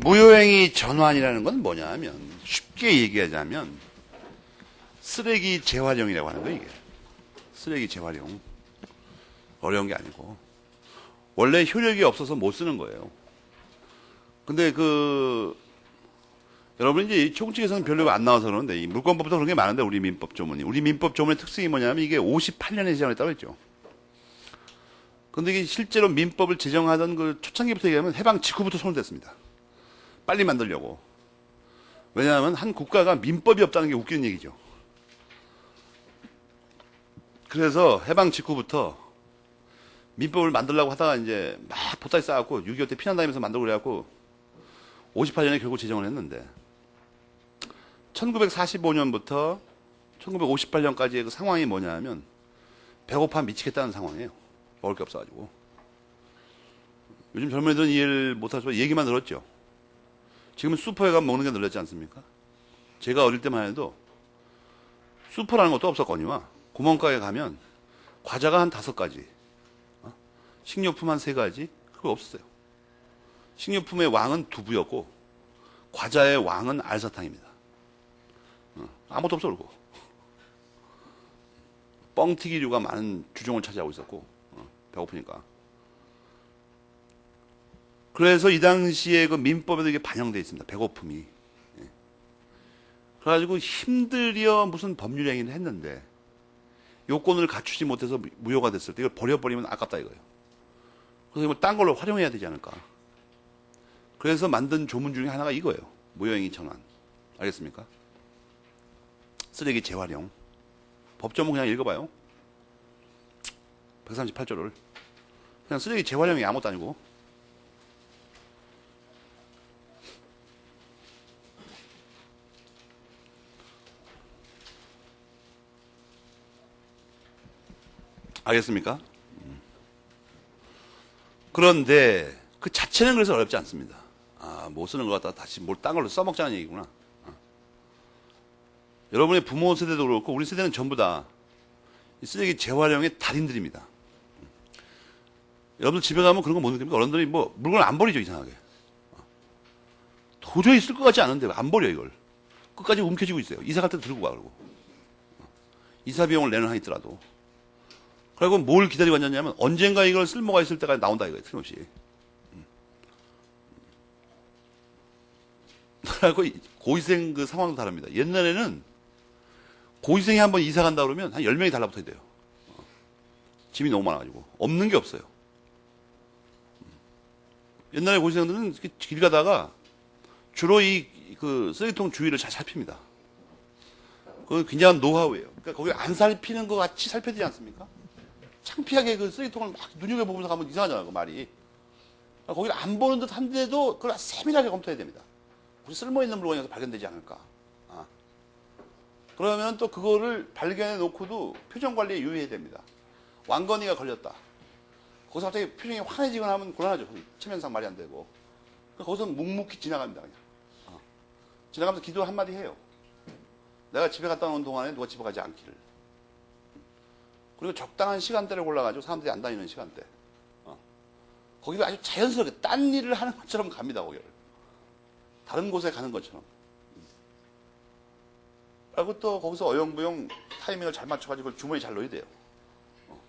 무효행위 전환이라는 건 뭐냐 하면 쉽게 얘기하자면 쓰레기 재활용이라고 하는 거예요. 이게 쓰레기 재활용. 어려운 게 아니고 원래 효력이 없어서 못 쓰는 거예요. 근데 여러분 이제 총칙에서는 별로 안 나와서 그러는데 이 물권법도 그런 게 많은데 우리 민법 조문이 특징이 뭐냐면 이게 58년에 제정했다고 했죠. 근데 이게 실제로 민법을 제정하던 그 초창기부터 얘기하면 해방 직후부터 손을 댔습니다. 빨리 만들려고. 왜냐하면 한 국가가 민법이 없다는 게 웃기는 얘기죠. 그래서 해방 직후부터 민법을 만들려고 하다가 이제 막 보따리 쌓았고 6.25 때 피난 다니면서 만들고 그래갖고 58년에 결국 제정을 했는데 1945년부터 1958년까지의 그 상황이 뭐냐 하면 배고파 미치겠다는 상황이에요. 먹을 게 없어가지고. 요즘 젊은이들은 이해를 못하지만 얘기만 들었죠. 지금은 슈퍼에 가면 먹는 게 늘었지 않습니까? 제가 어릴 때만 해도 슈퍼라는 것도 없었거니와 구멍가게 가면 과자가 한 5가지, 식료품 한 3가지, 그거 없었어요. 식료품의 왕은 두부였고 과자의 왕은 알사탕입니다. 아무것도 없어 그러고 뻥튀기류가 많은 주종을 차지하고 있었고 배고프니까. 그래서 이 당시에 그 민법에도 이게 반영되어 있습니다. 배고픔이. 그래가지고 힘들여 무슨 법률 행위를 했는데 요건을 갖추지 못해서 무효가 됐을 때 이걸 버려버리면 아깝다 이거예요. 그래서 이걸 딴 걸로 활용해야 되지 않을까. 그래서 만든 조문 중에 하나가 이거예요. 무효행위 전환. 알겠습니까? 쓰레기 재활용. 법조문 그냥 읽어봐요. 138조를. 그냥 쓰레기 재활용이 아무것도 아니고. 알겠습니까? 그런데 그 자체는 그래서 어렵지 않습니다. 못 쓰는 것 같다. 다시 뭘 딴 걸로 써먹자는 얘기구나. 여러분의 부모 세대도 그렇고 우리 세대는 전부 다 이 쓰레기 재활용의 달인들입니다. 여러분들 집에 가면 그런 거 못 느낍니까? 어른들이 뭐 물건을 안 버리죠, 이상하게. 도저히 쓸 것 같지 않은데 안 버려 이걸. 끝까지 움켜쥐고 있어요. 이사 갈 때 들고 와 그러고. 이사 비용을 내는 한 있더라도. 그리고 뭘 기다리고 앉았냐면 언젠가 이걸 쓸모가 있을 때가 나온다 이거예요. 틀림없이. 그리고 고위생 그 상황도 다릅니다. 옛날에는 고위생이 한번 이사 간다 그러면 한 10명이 달라붙어야 돼요. 짐이 너무 많아가지고. 없는 게 없어요. 옛날에 고위생들은 길 가다가 주로 그 쓰레기통 주위를 잘 살핍니다. 그건 굉장한 노하우예요. 그러니까 거기 안 살피는 것 같이 살펴야 되지 않습니까? 창피하게 그 쓰레기통을 막 눈여겨보면서 가면 이상하잖아요, 그 말이. 거기를 안 보는 듯 한데도 그걸 세밀하게 검토해야 됩니다. 혹시 쓸모있는 물건이어서 발견되지 않을까. 그러면 또 그거를 발견해 놓고도 표정 관리에 유의해야 됩니다. 왕건이가 걸렸다. 거기서 갑자기 표정이 환해지거나 하면 곤란하죠. 체면상 말이 안 되고. 거기서 묵묵히 지나갑니다, 그냥. 지나가면서 기도 한마디 해요. 내가 집에 갔다 오는 동안에 누가 집에 가지 않기를. 그리고 적당한 시간대를 골라가지고 사람들이 안 다니는 시간대. 거기를 아주 자연스럽게 딴 일을 하는 것처럼 갑니다, 거기를. 다른 곳에 가는 것처럼. 그리고 또 거기서 어영부영 타이밍을 잘 맞춰가지고 그걸 주머니에 잘 넣어야 돼요.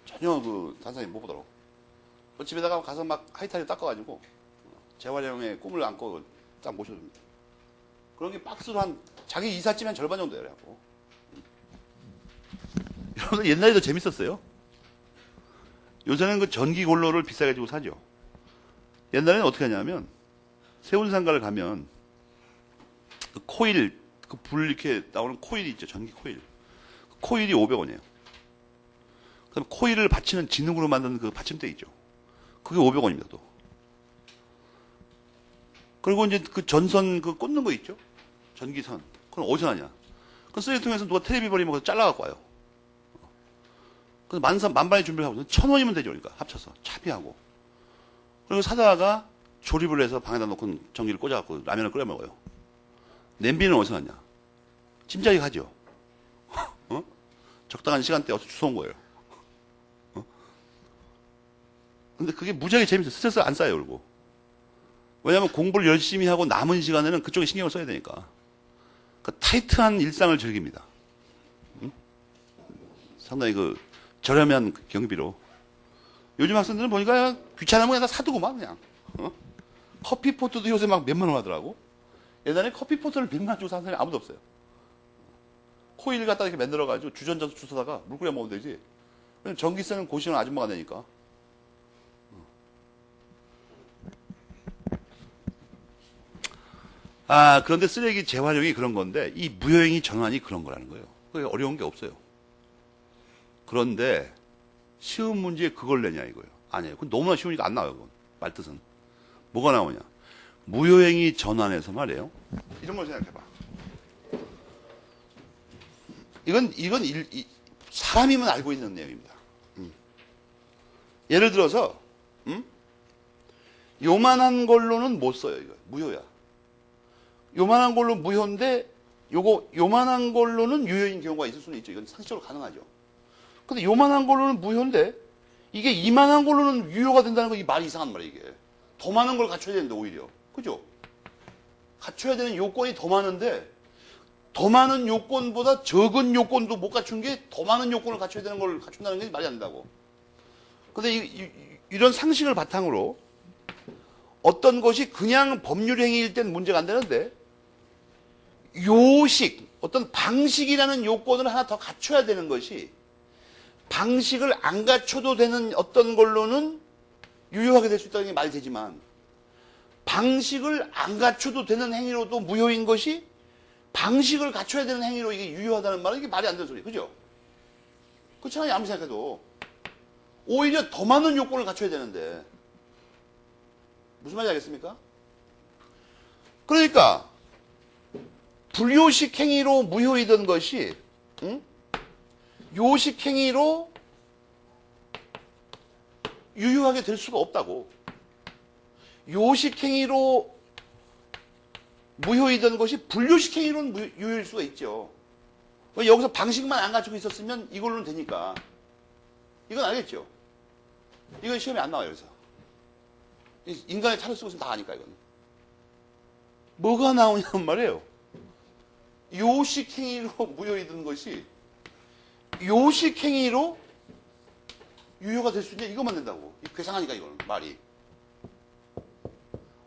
전혀 그 단상이 못 보도록. 그 집에다가 가서 막 하이타를 닦아가지고 재활용의 꿈을 안고 딱 모셔줍니다. 그런 게 박스로 한 자기 이삿짐 절반 정도 해요. 여러분들 옛날에 더 재밌었어요. 요새는 그 전기 골로를 비싸게 주고 사죠. 옛날에는 어떻게 하냐면 세운상가를 가면 그 코일, 그 불 이렇게 나오는 코일이 있죠. 전기 코일. 그 코일이 500원이에요. 그다음에 코일을 받치는 진흙으로 만든 그 받침대 있죠. 그게 500원입니다. 또. 그리고 이제 그 전선 그 꽂는 거 있죠. 전기선. 그건 어디서 나냐? 그 쓰레기통에서 누가 텔레비 버리면 그거 잘라갖고 와요. 그래서 만반의 준비를 하고 1,000원이면 되죠. 그러니까 합쳐서 차비하고. 그리고 사다가 조립을 해서 방에다 놓고 전기를 꽂아갖고 라면을 끓여 먹어요. 냄비는 어디서 났냐? 짐작이 가죠. 적당한 시간대에 어서 주워온 거예요. 근데 그게 무지하게 재밌어요. 스트레스 안 쌓여요, 그리고. 왜냐하면 공부를 열심히 하고 남은 시간에는 그쪽에 신경을 써야 되니까. 그 타이트한 일상을 즐깁니다. 응? 상당히 그 저렴한 경비로. 요즘 학생들은 보니까 귀찮으면 그냥 다 사두고만 그냥. 어? 커피포트도 요새 막 몇만 원 하더라고. 예전에 커피포트를 100만 주고 사는 사람이 아무도 없어요. 코일 갖다 이렇게 만들어가지고 주전자도 주워다가 물 끓여 먹으면 되지. 전기세는 고시원 아줌마가 내니까. 그런데 쓰레기 재활용이 그런 건데, 이 무효행위 전환이 그런 거라는 거예요. 그게 어려운 게 없어요. 그런데, 쉬운 문제에 그걸 내냐 이거예요. 아니에요. 그건 너무나 쉬우니까 안 나와요, 그건. 말뜻은. 뭐가 나오냐. 무효행위 전환에서 말이에요. 이런 걸 생각해봐. 이건 사람이면 알고 있는 내용입니다. 예를 들어서, 요만한 걸로는 못 써요, 이거. 무효야. 요만한 걸로 무효인데, 요만한 걸로는 유효인 경우가 있을 수는 있죠. 이건 상식적으로 가능하죠. 근데 요만한 걸로는 무효인데, 이게 이만한 걸로는 유효가 된다는 거, 이 말이 이상한 말이에요, 이게. 더 많은 걸 갖춰야 되는데, 오히려. 그죠? 갖춰야 되는 요건이 더 많은데, 더 많은 요건보다 적은 요건도 못 갖춘 게 더 많은 요건을 갖춰야 되는 걸 갖춘다는 게 말이 안 된다고. 근데 이런 상식을 바탕으로 어떤 것이 그냥 법률 행위일 땐 문제가 안 되는데, 요식, 어떤 방식이라는 요건을 하나 더 갖춰야 되는 것이 방식을 안 갖춰도 되는 어떤 걸로는 유효하게 될 수 있다는 게 말이 되지만 방식을 안 갖춰도 되는 행위로도 무효인 것이 방식을 갖춰야 되는 행위로 이게 유효하다는 말은 이게 말이 안 되는 소리예요. 그죠? 그렇잖아요. 아무리 생각해도. 오히려 더 많은 요건을 갖춰야 되는데. 무슨 말인지 알겠습니까? 그러니까 불요식 행위로 무효이던 것이 요식 행위로 유효하게 될 수가 없다고. 요식 행위로 무효이던 것이 불요식 행위로는 유효일 수가 있죠. 여기서 방식만 안 갖추고 있었으면 이걸로는 되니까. 이건 알겠죠? 이건 시험에 안 나와요, 그래서. 인간의 차를 쓰고 있으면 다 아니까, 이건. 뭐가 나오냐는 말이에요. 요식 행위로 무효이던 것이 요식 행위로 유효가 될 수 있냐? 이것만 된다고. 괴상하니까, 이거는, 말이.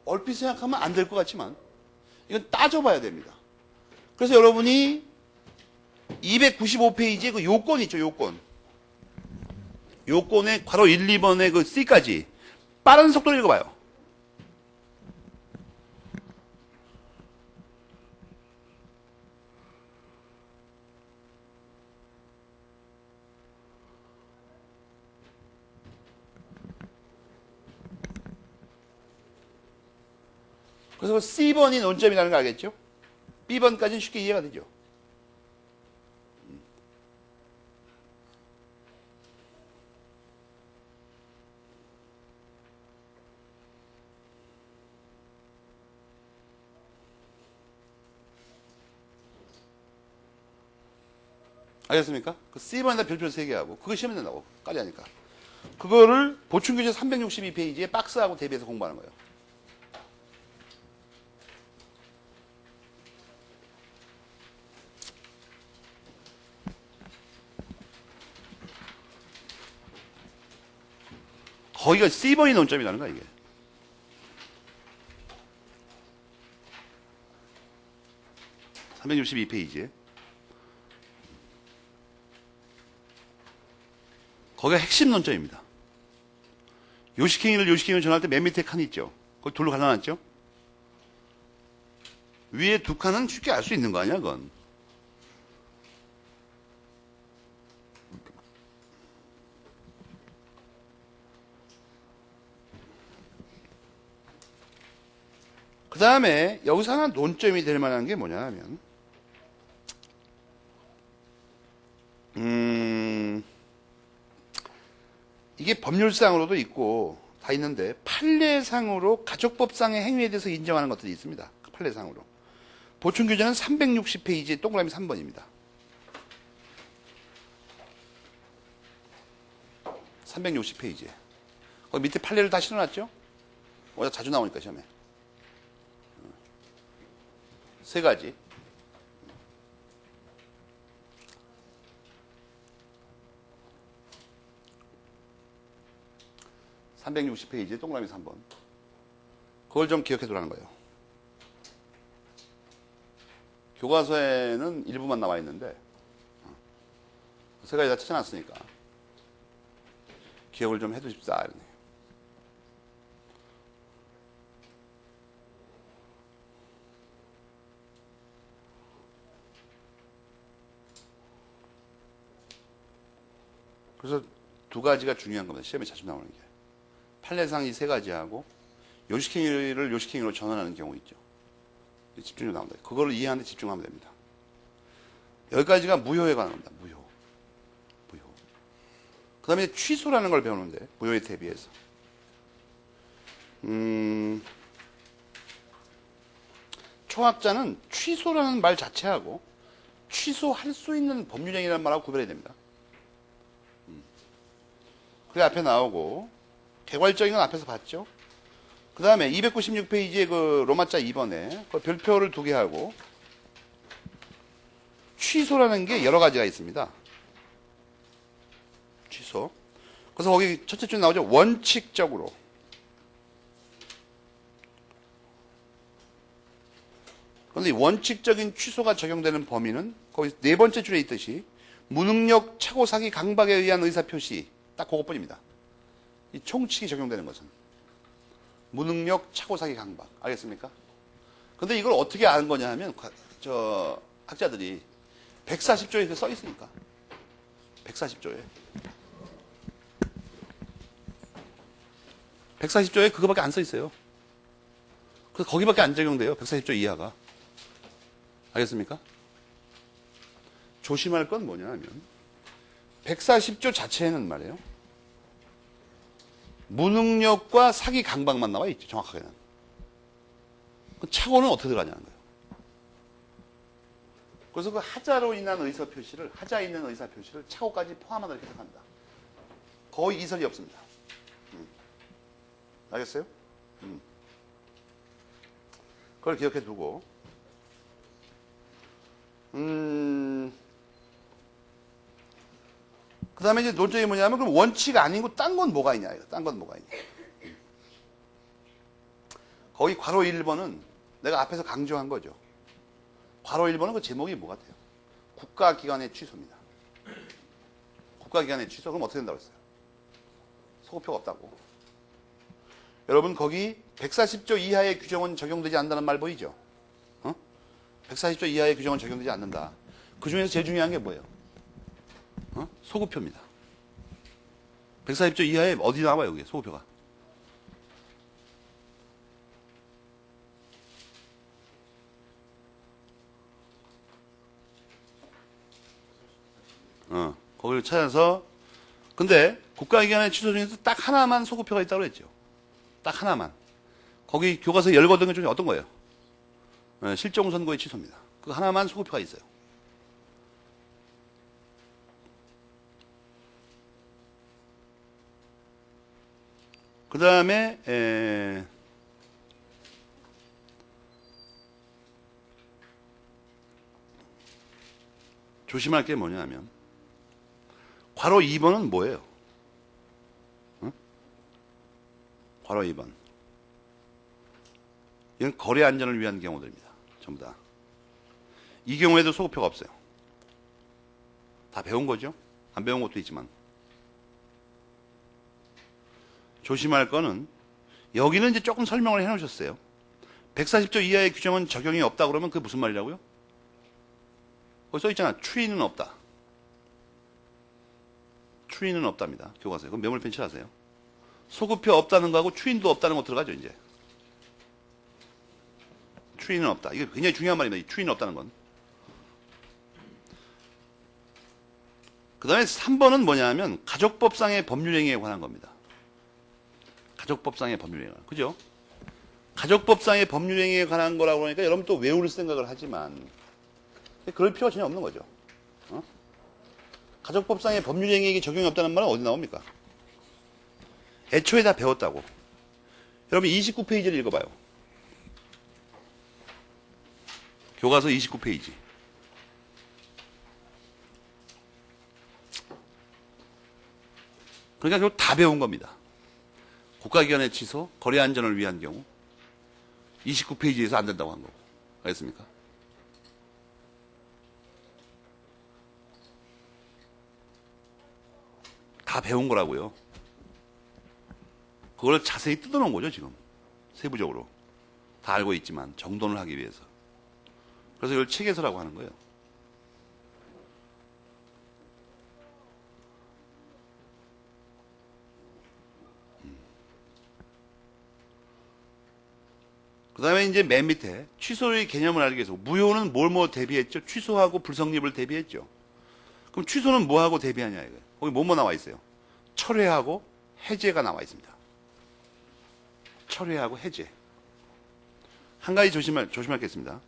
얼핏 생각하면 안 될 것 같지만, 이건 따져봐야 됩니다. 그래서 여러분이 295페이지에 그 요건 있죠, 요건. 요건의 괄호 1, 2번의 그 C까지 빠른 속도로 읽어봐요. 그래서 C번이 논점이라는 거 알겠죠? B번까지는 쉽게 이해가 되죠. 알겠습니까? 그 C번에다 별표 3개 하고 그거 시험에 된다고. 까리하니까. 그거를 보충교재 362페이지에 박스하고 대비해서 공부하는 거예요. 거기가 C번이 논점이라는 거야, 이게. (362페이지에) 거기가 핵심 논점입니다. 요식행위를 요식행위로 전할 때 맨 밑에 칸이 있죠. 거기 둘로 갈라놨죠. 위에 두 칸은 쉽게 알 수 있는 거 아니야, 그건. 그 다음에 여기서 하나 논점이 될 만한 게 뭐냐 하면 이게 법률상으로도 있고 다 있는데 판례상으로 가족법상의 행위에 대해서 인정하는 것들이 있습니다. 판례상으로. 보충교재는 360페이지 동그라미 3번입니다. 360페이지에. 거기 밑에 판례를 다 실어놨죠? 어디다 자주 나오니까 시험에. 세 가지. 360페이지 동그라미 3번. 그걸 좀 기억해 두라는 거예요. 교과서에는 일부만 나와 있는데 세 가지 다 찾아놨으니까 기억을 좀 해두십사. 그래서 두 가지가 중요한 겁니다. 시험에 자주 나오는 게. 판례상 이 세 가지하고 요식행위를 요식행위로 전환하는 경우 있죠. 집중력 나온다. 그거를 이해하는 데 집중하면 됩니다. 여기까지가 무효에 관한 겁니다. 무효. 그 다음에 취소라는 걸 배우는데, 무효에 대비해서. 초학자는 취소라는 말 자체하고 취소할 수 있는 법률행위라는 말하고 구별해야 됩니다. 그게 앞에 나오고, 개괄적인 건 앞에서 봤죠? 그 다음에 296페이지에 그 로마자 2번에 그 별표를 2개 하고, 취소라는 게 여러 가지가 있습니다. 취소. 그래서 거기 첫째 줄 나오죠. 원칙적으로. 그런데 이 원칙적인 취소가 적용되는 범위는 거기 네 번째 줄에 있듯이 무능력, 착오, 사기, 강박에 의한 의사표시. 딱 그것뿐입니다. 이 총칙이 적용되는 것은. 무능력, 착오, 사기, 강박. 알겠습니까? 근데 이걸 어떻게 아는 거냐 하면, 학자들이 140조에 써 있으니까. 140조에. 140조에 그거밖에 안 써 있어요. 그래서 거기밖에 안 적용돼요. 140조 이하가. 알겠습니까? 조심할 건 뭐냐 하면 140조 자체에는 말이에요. 무능력과 사기 강박만 나와 있죠. 정확하게는. 착오는 어떻게 들어가냐는 거예요. 그래서 그 하자로 인한 의사표시를, 하자 있는 의사표시를 착오까지 포함하도록 해석합니다. 거의 이설이 없습니다. 알겠어요? 그걸 기억해 두고, 그 다음에 이제 논점이 뭐냐면, 그럼 원칙 아니고 딴 건 뭐가 있냐, 딴 건 뭐가 있냐. 거기 괄호 1번은 내가 앞에서 강조한 거죠. 괄호 1번은 그 제목이 뭐 같아요? 국가기관의 취소입니다. 국가기관의 취소, 그럼 어떻게 된다고 했어요? 소급표가 없다고. 여러분 거기 140조 이하의 규정은 적용되지 않는다는 말 보이죠? 140조 이하의 규정은 적용되지 않는다. 그 중에서 제일 중요한 게 뭐예요? 소급표입니다. 140조 이하에 어디 나와요, 여기 소급표가? 거기를 찾아서, 근데 국가기관의 취소 중에서 딱 하나만 소급표가 있다고 그랬죠. 딱 하나만. 거기 교과서에 열거된 것 중에 어떤 거예요? 실종 선고의 취소입니다. 그 하나만 소급표가 있어요. 그 다음에 조심할 게 뭐냐 하면 괄호 2번은 뭐예요? 괄호 2번. 이건 거래 안전을 위한 경우들입니다. 전부 다. 이 경우에도 소급표가 없어요. 다 배운 거죠? 안 배운 것도 있지만. 조심할 거는 여기는 이제 조금 설명을 해 놓으셨어요. 140조 이하의 규정은 적용이 없다 그러면 그게 무슨 말이라고요? 거기 써 있잖아. 추인은 없다. 추인은 없답니다. 교과서에. 그럼 메모리 펜 칠하세요. 소급표 없다는 거하고 추인도 없다는 거 들어가죠, 이제. 추인은 없다. 이게 굉장히 중요한 말입니다. 이 추인은 없다는 건. 그 다음에 3번은 뭐냐 하면 가족법상의 법률행위에 관한 겁니다. 가족법상의 법률행위. 그죠? 가족법상의 법률행위에 관한 거라고 그러니까 여러분 또 외울 생각을 하지만 그럴 필요가 전혀 없는 거죠. 가족법상의 법률행위에 적용이 없다는 말은 어디 나옵니까? 애초에 다 배웠다고. 여러분 29페이지를 읽어봐요. 교과서 29페이지. 그러니까 결국 다 배운 겁니다. 국가기관의 취소, 거래 안전을 위한 경우 29페이지에서 안 된다고 한 거고. 알겠습니까? 다 배운 거라고요. 그걸 자세히 뜯어놓은 거죠, 지금. 세부적으로. 다 알고 있지만 정돈을 하기 위해서. 그래서 이걸 책에서라고 하는 거예요. 그 다음에 이제 맨 밑에 취소의 개념을 알기 위해서 무효는 뭘 대비했죠? 취소하고 불성립을 대비했죠. 그럼 취소는 뭐하고 대비하냐 이거예요. 거기 뭐 나와 있어요? 철회하고 해제가 나와 있습니다. 철회하고 해제. 한 가지 조심하겠습니다.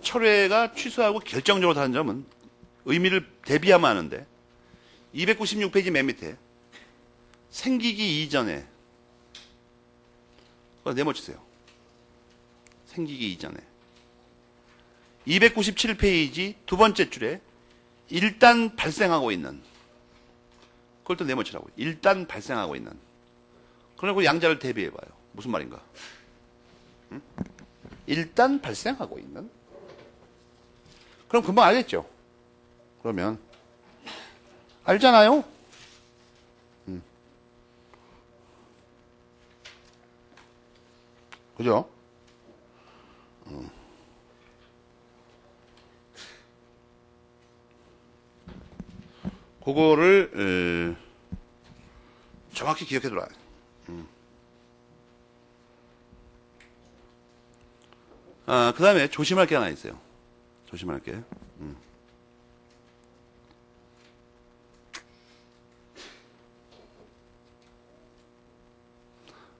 철회가 취소하고 결정적으로 다른 점은 의미를 대비하면 하는데 296페이지 맨 밑에 생기기 이전에 네모치세요. 생기기 이전에 297페이지 두 번째 줄에 일단 발생하고 있는 그걸 또 네모치라고 일단 발생하고 있는 그리고 양자를 대비해봐요. 무슨 말인가? 응? 일단 발생하고 있는 그럼 금방 알겠죠? 그러면 알잖아요? 그죠? 그거를 정확히 기억해 두라. 그 다음에 조심할 게 하나 있어요. 조심할 게.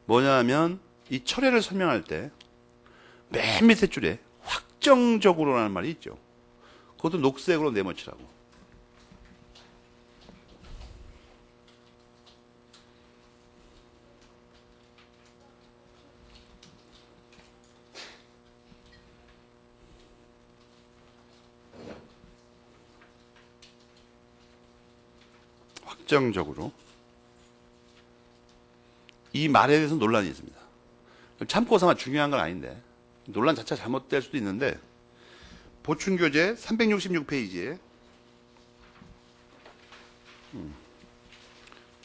뭐냐면 이 철회를 설명할 때 맨 밑에 줄에 확정적으로라는 말이 있죠. 그것도 녹색으로 네모치라고. 확정적으로. 이 말에 대해서 논란이 있습니다. 참고서만 중요한 건 아닌데 논란 자체가 잘못될 수도 있는데 보충교재 366페이지에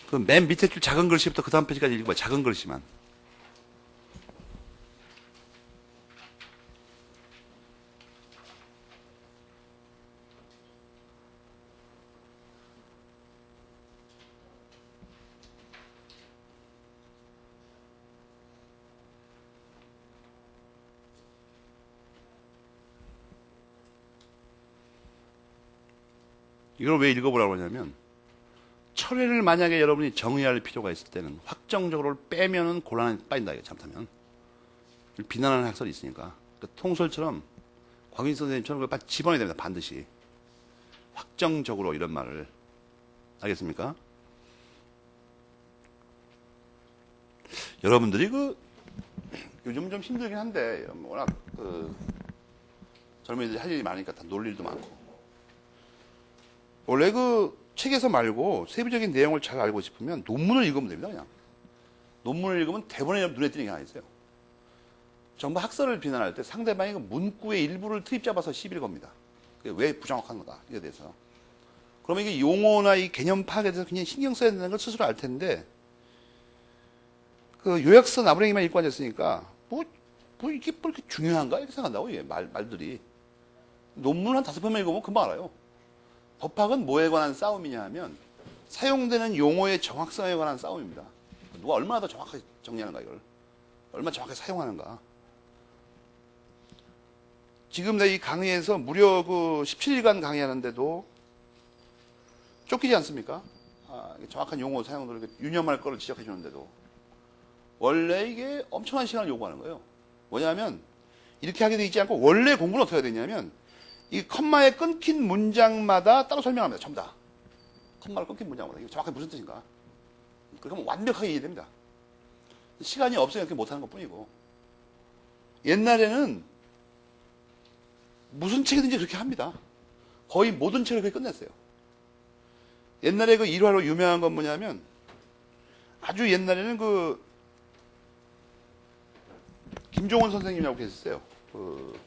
그 맨 밑에 줄 작은 글씨부터 그 다음 페이지까지 읽어봐요. 작은 글씨만. 이걸 왜 읽어보라고 하냐면 철회를 만약에 여러분이 정의할 필요가 있을 때는 확정적으로 빼면은 곤란에 빠진다 이게 잘못하면 비난하는 학설이 있으니까 그러니까 통설처럼 곽윤 선생님처럼 그걸 집어넣어야 됩니다. 반드시 확정적으로 이런 말을 알겠습니까? 여러분들이 요즘 좀 힘들긴 한데 워낙 젊은이들이 할 일이 많으니까 다 놀 일도 많고 원래 책에서 말고 세부적인 내용을 잘 알고 싶으면 논문을 읽으면 됩니다. 그냥 논문을 읽으면 대본에 눈에 띄는 게 하나 있어요. 전부 학설을 비난할 때 상대방이 문구의 일부를 트입 잡아서 시비를 겁니다. 그게 왜 부정확한 거다 이에 대해서. 그러면 이게 용어나 이 개념 파악에 대해서 굉장히 신경 써야 된다는 걸 스스로 알 텐데 그 요약서 나부랭이만 읽고 앉았으니까 뭐 이게 뭐 이렇게 중요한가 이렇게 생각한다고 이게 말들이. 논문 한 5편만 읽으면 금방 알아요. 법학은 뭐에 관한 싸움이냐 하면 사용되는 용어의 정확성에 관한 싸움입니다. 누가 얼마나 더 정확하게 정리하는가 이걸. 얼마나 정확하게 사용하는가. 지금 내 이 강의에서 무려 17일간 강의하는데도 쫓기지 않습니까? 정확한 용어 사용들을 유념할 거를 지적해 주는데도 원래 이게 엄청난 시간을 요구하는 거예요. 뭐냐면 이렇게 하게 돼 있지 않고 원래 공부는 어떻게 해야 되냐면 이 컴마에 끊긴 문장마다 따로 설명합니다. 전부 다. 컴마를 끊긴 문장마다. 이게 정확하게 무슨 뜻인가. 그러면 완벽하게 이해됩니다. 시간이 없으니까 그렇게 못하는 것 뿐이고. 옛날에는 무슨 책이든지 그렇게 합니다. 거의 모든 책을 그렇게 끝냈어요. 옛날에 그 일화로 유명한 건 뭐냐면, 아주 옛날에는 그 김종원 선생님이라고 계셨어요. 그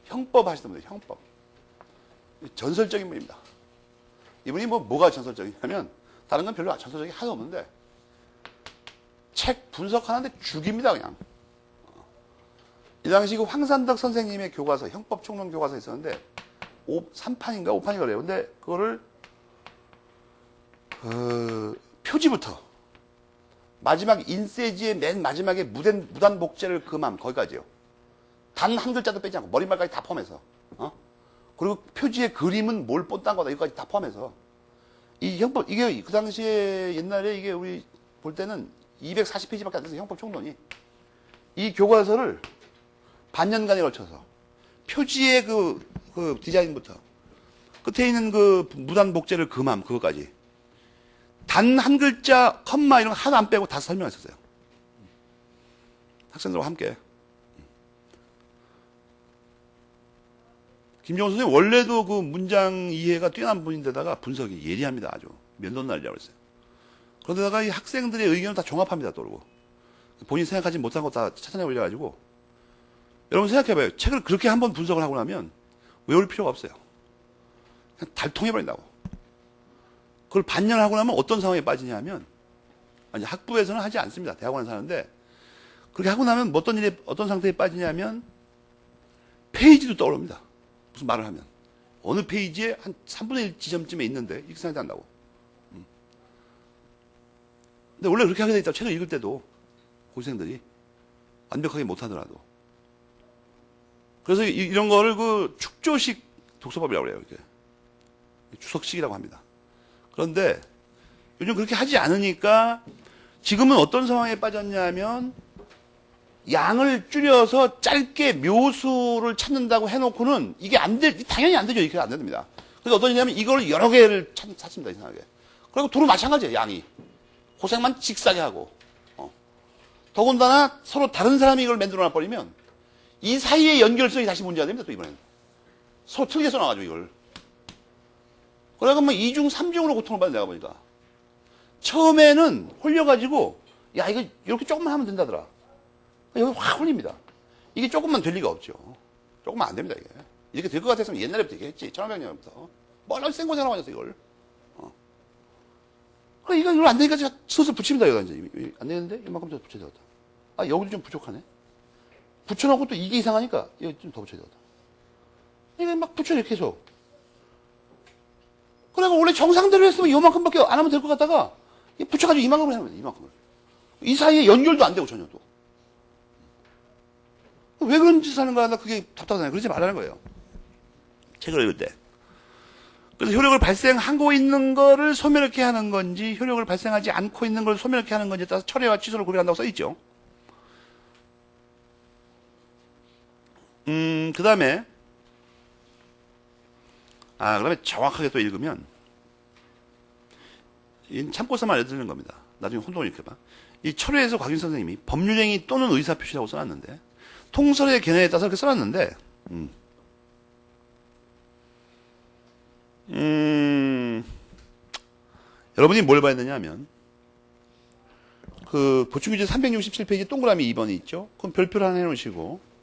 형법 하시던 분들, 형법. 전설적인 분입니다. 이분이 뭐가 전설적이냐면, 다른 건 별로 전설적인 게 하나도 없는데, 책 분석하는데 죽입니다, 그냥. 이 당시 그 황산덕 선생님의 교과서, 형법총론 교과서 있었는데, 3판인가 5판인가 그래요. 근데 그거를, 표지부터, 마지막 인세지의 맨 마지막에 무단복제를 금함, 거기까지요. 단 한 글자도 빼지 않고, 머리말까지 다 포함해서. 그리고 표지의 그림은 뭘 뻔딴 거다, 이거까지 다 포함해서. 이 형법, 이게 그 당시에 옛날에 이게 우리 볼 때는 240페이지밖에 안 돼서 형법총론이. 이 교과서를 반년간에 걸쳐서 표지의 그 디자인부터 끝에 있는 그 무단복제를 금함, 그거까지. 단 한 글자, 컴마 이런 거 하나 안 빼고 다 설명했었어요. 학생들과 함께. 김정은 선생님 원래도 그 문장 이해가 뛰어난 분인데다가 분석이 예리합니다. 아주 면도날이라고 했어요. 그런데다가 이 학생들의 의견을 다 종합합니다. 또 그러고 본인이 생각하지 못한 거 다 찾아내 올려가지고, 여러분 생각해봐요. 책을 그렇게 한번 분석을 하고 나면 외울 필요가 없어요. 그냥 달통해버린다고. 그걸 반년하고 나면 어떤 상황에 빠지냐면, 아니 학부에서는 하지 않습니다. 대학원에서 하는데, 그렇게 하고 나면 어떤 상태에 빠지냐면 페이지도 떠오릅니다. 무슨 말을 하면 어느 페이지에 한 3분의 1 지점쯤에 있는데 이렇게 생각한다고. 근데 원래 그렇게 하게 돼 있다. 책을 읽을 때도 고생들이 완벽하게 못하더라도. 그래서 이런 거를 그 축조식 독서법이라고 그래요. 이렇게 주석식이라고 합니다. 그런데 요즘 그렇게 하지 않으니까 지금은 어떤 상황에 빠졌냐면, 양을 줄여서 짧게 묘수를 찾는다고 해놓고는 이게 당연히 안 되죠. 이렇게 안 됩니다. 그래서 어떤 일이냐면 이걸 여러 개를 찾습니다. 이상하게. 그리고 도로 마찬가지예요. 양이. 고생만 직사게 하고. 더군다나 서로 다른 사람이 이걸 만들어 놔버리면 이 사이의 연결성이 다시 문제가 됩니다. 또 이번에는. 서로 틀게 써놔가지고 이걸. 그래가 뭐 2중, 3중으로 고통을 받는 내가 보니까. 처음에는 홀려가지고, 야, 이거 이렇게 조금만 하면 된다더라. 여기 확 홀립니다. 이게 조금만 될 리가 없죠. 조금만 안 됩니다, 이게. 이렇게 될 것 같았으면 옛날에부터 얘기했지. 1500년부터. 뭘로 생고생하고 앉았어, 이걸. 그래, 이걸 안 되니까 제가 슬슬 붙입니다, 여기다 이제. 안 되는데? 이만큼 더 붙여야 되겠다. 아, 여기도 좀 부족하네. 붙여놓고 또 이게 이상하니까, 여기 좀 더 붙여야 되겠다. 이게 막 붙여요, 계속. 그래가 원래 정상대로 했으면 이만큼밖에 안 하면 될 것 같다가, 붙여가지고 이만큼을 해야 됩니다, 이만큼을. 이 사이에 연결도 안 되고, 전혀 또. 왜 그런 짓을 하는 거야? 나 그게 답답하잖아요. 그러지 말라는 거예요. 책을 읽을 때. 그래서 효력을 발생하고 있는 거를 소멸하게 하는 건지, 효력을 발생하지 않고 있는 걸 소멸하게 하는 건지에 따라서 철회와 취소를 구별한다고 써있죠. 그 다음에, 그다음에 정확하게 또 읽으면, 참고서만 알려드리는 겁니다. 나중에 혼동을 일으켜봐. 이 철회에서 곽윤 선생님이 법률행위 또는 의사표시라고 써놨는데, 통설의 견해에 따라서 그렇게 써놨는데, 여러분이 뭘 봐야 되냐 하면, 그, 보충규제 367페이지 동그라미 2번이 있죠? 그럼 별표를 하나 해놓으시고,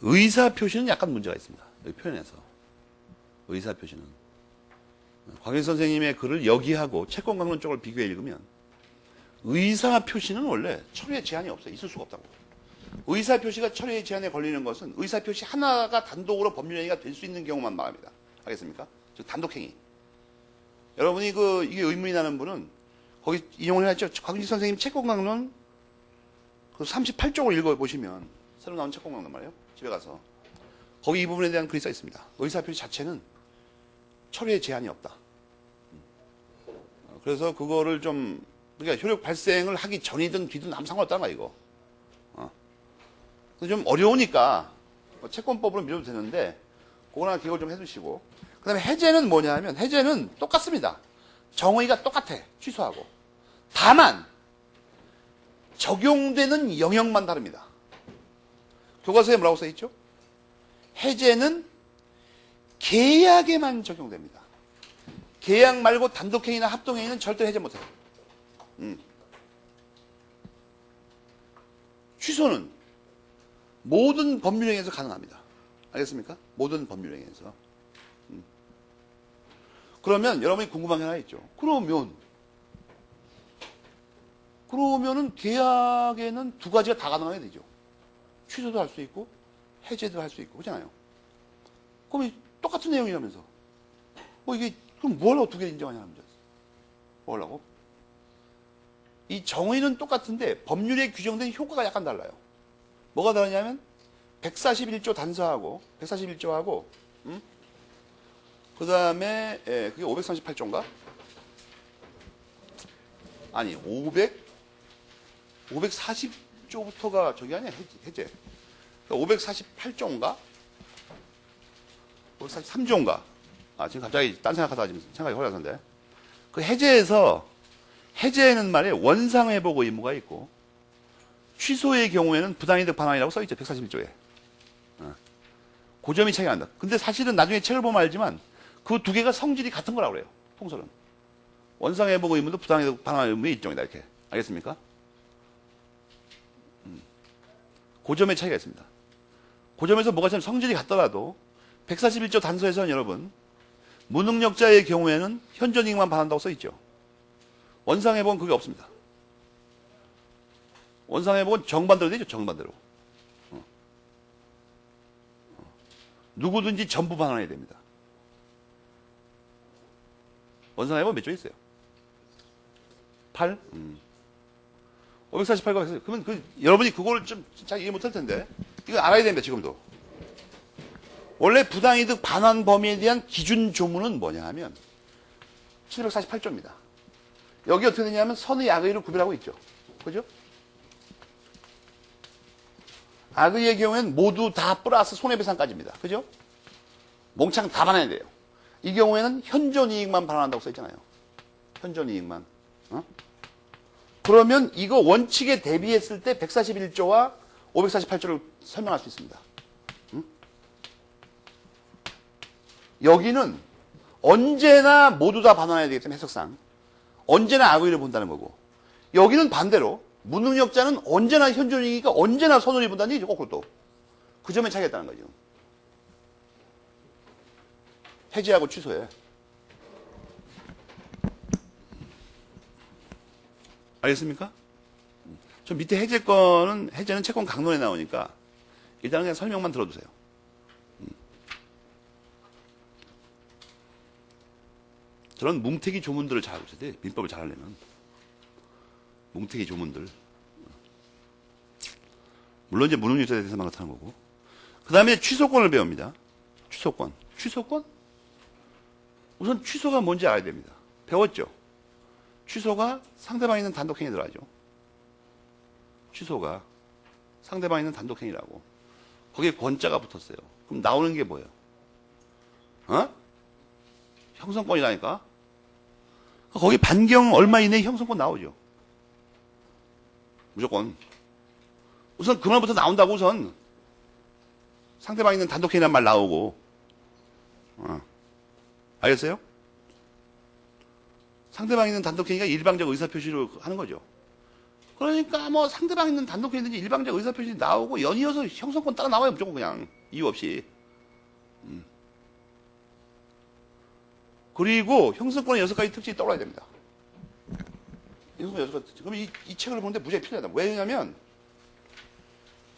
의사표시는 약간 문제가 있습니다. 여기 표현에서. 의사표시는. 곽윤 선생님의 글을 여기하고 채권강론 쪽을 비교해 읽으면, 의사표시는 원래 철회의 제한이 없어요. 있을 수가 없다고. 의사표시가 철회의 제한에 걸리는 것은 의사표시 하나가 단독으로 법률행위가 될 수 있는 경우만 말합니다. 알겠습니까? 즉, 단독행위. 여러분이 이게 의문이 나는 분은, 거기 인용을 해놨죠? 곽윤 선생님 채권강론 38쪽을 읽어보시면, 새로 나온 채권강론 말이에요. 집에 가서. 거기 이 부분에 대한 글이 써 있습니다. 의사표시 자체는 철회의 제한이 없다. 그래서 그거를 그러니까 효력 발생을 하기 전이든 뒤든 아무 상관없다는 거야, 이거. 좀 어려우니까, 채권법으로 밀어도 되는데 그거나 기억을 좀 해두시고. 그 다음에 해제는 뭐냐 하면 해제는 똑같습니다. 정의가 똑같아. 취소하고. 다만 적용되는 영역만 다릅니다. 교과서에 뭐라고 써있죠? 해제는 계약에만 적용됩니다. 계약 말고 단독행위나 합동행위는 절대 해제 못해요. 취소는 모든 법률행위에서 가능합니다. 알겠습니까? 모든 법률행위에서. 그러면 여러분이 궁금한 게 하나 있죠. 그러면은 계약에는 두 가지가 다 가능하게 되죠. 취소도 할 수 있고 해제도 할 수 있고 그렇잖아요. 그럼 똑같은 내용이라면서 이게 그럼 뭐 하려고 두 개 인정하냐는 문제였어. 뭐 하려고? 이 정의는 똑같은데 법률에 규정된 효과가 약간 달라요. 뭐가 다르냐면 141조 단서하고 141조하고 그 다음에 그게 538조인가? 아니 540조부터가 저기 아니야 해제. 548조인가? 543조인가? 지금 갑자기 딴 생각하다가 지금 생각이 혼란한데. 그 해제에는 말이에요. 원상회복 의무가 있고, 취소의 경우에는 부당이득 반환이라고 써있죠. 141조에. 그 점이 차이가 난다. 근데 사실은 나중에 책을 보면 알지만, 그 두 개가 성질이 같은 거라고 그래요. 통설은. 원상회복 의무도 부당이득 반환 의무의 일종이다. 이렇게. 알겠습니까? 그 점의 차이가 있습니다. 그 점에서 뭐가 참 성질이 같더라도 141조 단서에서는 여러분 무능력자의 경우에는 현존이익만 반한다고 써있죠. 원상회복은 그게 없습니다. 원상회복은 정반대로 되죠. 정반대로. 누구든지 전부 반환해야 됩니다. 원상회복은 몇 조 있어요? 8? 548가 있어요. 그러면 여러분이 그걸 좀 잘 이해 못할 텐데 이거 알아야 됩니다. 지금도. 원래 부당이득 반환 범위에 대한 기준 조문은 뭐냐 하면 748조입니다. 여기 어떻게 되냐면 선의 악의로 구별하고 있죠. 그죠? 악의의 경우에는 모두 다 플러스 손해배상까지입니다. 그죠? 몽창 다 반환해야 돼요. 이 경우에는 현존이익만 반환한다고 써있잖아요. 현존이익만. 그러면 이거 원칙에 대비했을 때 141조와 548조를 설명할 수 있습니다. 여기는 언제나 모두 다 반환해야 되기 때문에 해석상 언제나 악의를 본다는 거고, 여기는 반대로 무능력자는 언제나 현존이익이니까 언제나 손해를 본다는 얘기죠. 거꾸로 또. 그 점에 차이가 있다는 거죠. 해제하고 취소해. 알겠습니까? 저 밑에 해제는 채권 강론에 나오니까 일단 그냥 설명만 들어두세요. 저런 뭉태기 조문들을 잘 하셔야 돼. 민법을 잘 하려면. 뭉태기 조문들. 물론 이제 무능력자에 대해서만 그렇다는 거고. 그 다음에 취소권을 배웁니다. 취소권. 취소권? 우선 취소가 뭔지 알아야 됩니다. 배웠죠? 취소가 상대방이 있는 단독행위 들어가죠. 취소가 상대방이 있는 단독행위라고. 거기에 권자가 붙었어요. 그럼 나오는 게 뭐예요? 형성권이라니까? 거기 반경 얼마 이내에 형성권 나오죠. 무조건. 우선 그 말부터 나온다고 우선. 상대방이 있는 단독행위란 말 나오고. 알겠어요? 상대방이 있는 단독행위가 일방적 의사표시로 하는 거죠. 그러니까 뭐 상대방이 있는 단독행위든지 일방적 의사표시 나오고 연이어서 형성권 따라 나와요. 무조건 그냥. 이유 없이. 그리고 형성권의 6가지 특징이 떠올라야 됩니다. 형성권 6가지 특징. 그럼 이 책을 보는데 무지하게 필요하다. 왜냐면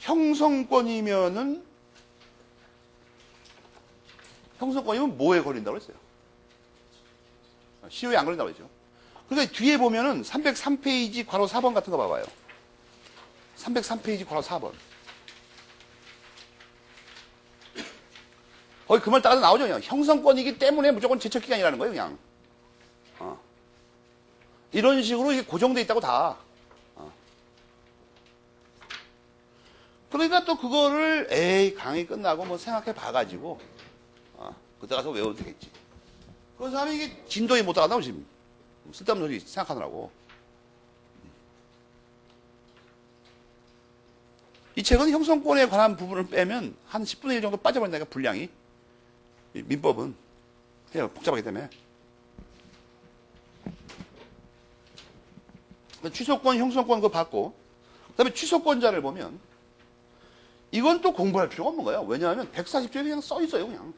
형성권이면 뭐에 걸린다고 했어요? 시효에 안 걸린다고 했죠. 그러니까 뒤에 보면은 303페이지 괄호 4번 같은 거 봐봐요. 303페이지 괄호 4번. 거기 그 말 따라서 나오죠. 그냥. 형성권이기 때문에 무조건 제척기간이라는 거예요. 그냥. 이런 식으로 이게 고정돼 있다고 다. 그러니까 또 그거를 에이 강의 끝나고 뭐 생각해 봐가지고 그때 가서 외워도 되겠지. 그런 사람이 이게 진도에 못 따라간다고 지금 쓸데없는 소리 생각하느라고. 이 책은 형성권에 관한 부분을 빼면 한 10분의 1 정도 빠져버린다니까, 분량이. 민법은. 복잡하기 때문에. 취소권, 형성권 그거 받고, 그 다음에 취소권자를 보면, 이건 또 공부할 필요가 없는 거예요. 왜냐하면 140조에 그냥 써 있어요, 그냥.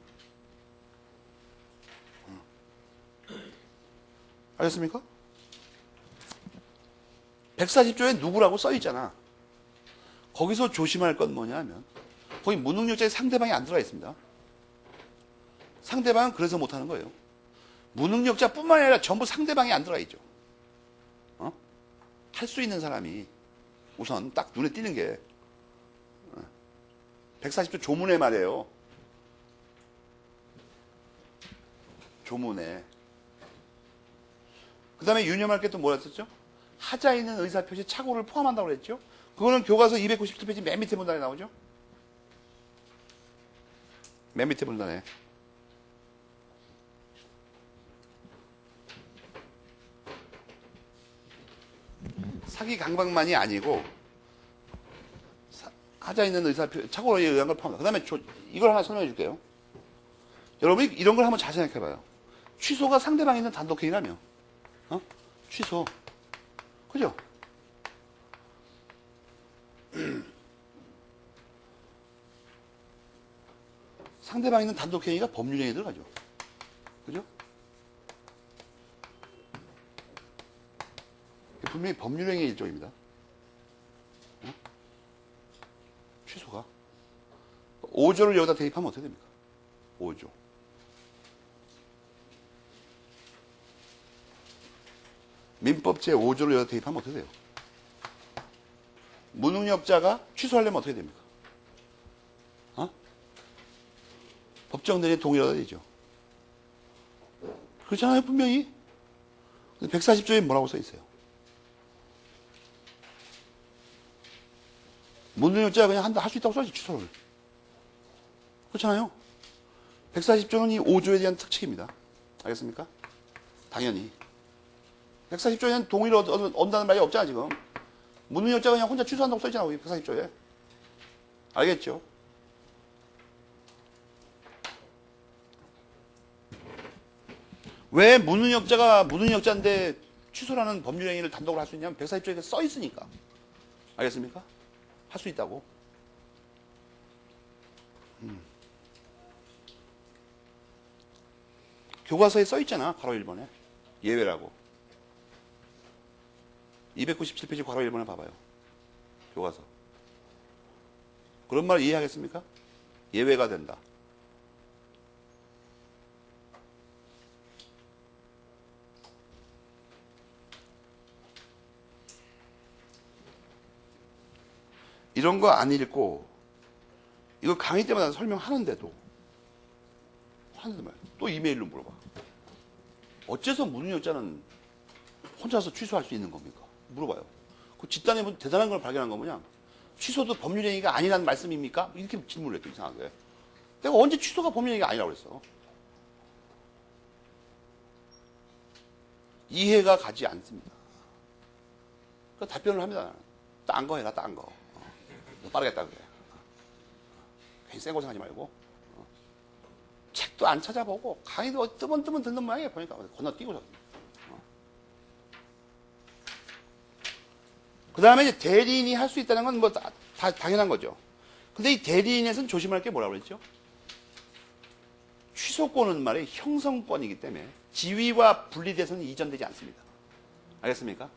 알겠습니까? 140조에 누구라고 써 있잖아. 거기서 조심할 건 뭐냐면 거기 무능력자의 상대방이 안 들어가 있습니다. 상대방은 그래서 못하는 거예요. 무능력자뿐만 아니라 전부 상대방이 안 들어가 있죠. 할 수 있는 사람이 우선 딱 눈에 띄는 게 140조 조문에 말이에요. 조문에. 그 다음에 유념할 게 또 뭐라 했었죠? 하자 있는 의사표시 착오를 포함한다고 그랬죠? 그거는 교과서 297페이지 맨 밑에 문단에 나오죠? 맨 밑에 문단에. 사기 강박만이 아니고 하자 있는 의사표 착오에 의한 걸 포함한다. 그 다음에 이걸 하나 설명해 줄게요. 여러분이 이런 걸 한번 잘 생각해 봐요. 취소가 상대방에 있는 단독행위라며. 취소. 그죠? 상대방에 있는 단독행위가 법률행위에 들어가죠. 그죠? 분명히 법률행위 일종입니다. 취소가. 5조를 여기다 대입하면 어떻게 됩니까? 5조. 민법 제5조를 여기다 대입하면 어떻게 돼요? 무능력자가 취소하려면 어떻게 됩니까? 법정 대리인 동의를 되죠. 그렇잖아요, 분명히. 140조에 뭐라고 써 있어요? 무능력자가 그냥 할 수 있다고 써야지, 취소를. 그렇잖아요. 140조는 이 5조에 대한 특칙입니다. 알겠습니까? 당연히. 140조에는 동의를 얻는다는 말이 없잖아, 지금. 무능력자가 그냥 혼자 취소한다고 써있잖아, 140조에. 알겠죠? 왜 무능력자가 무능력자인데 취소라는 법률행위를 단독으로 할 수 있냐면 140조에 써 있으니까. 알겠습니까? 할 수 있다고. 교과서에 써 있잖아, 괄호 1번에. 예외라고. 297페이지 괄호 1번에 봐봐요. 교과서. 그런 말 이해하겠습니까? 예외가 된다. 이런 거 안 읽고 이거 강의 때마다 설명하는데도 또 이메일로 물어봐. 어째서 무능력자는 혼자서 취소할 수 있는 겁니까? 물어봐요. 그 집단에 뭐 대단한 걸 발견한 거 뭐냐? 취소도 법률행위가 아니라는 말씀입니까? 이렇게 질문을 했죠, 이상하게. 내가 언제 취소가 법률행위가 아니라고 그랬어? 이해가 가지 않습니다. 그 답변을 합니다. 딴 거 해라, 딴 거. 빠르겠다 그래. 괜히 쌩 고생하지 말고. 책도 안 찾아보고 강의도 뜨문뜨문 듣는 모양이에요. 보니까 건너뛰고서. 그 다음에 이제 대리인이 할 수 있다는 건 뭐 다 당연한 거죠. 근데 이 대리인에서는 조심할 게 뭐라고 그랬죠? 취소권은 말이 형성권이기 때문에 지위와 분리돼서는 이전되지 않습니다. 알겠습니까?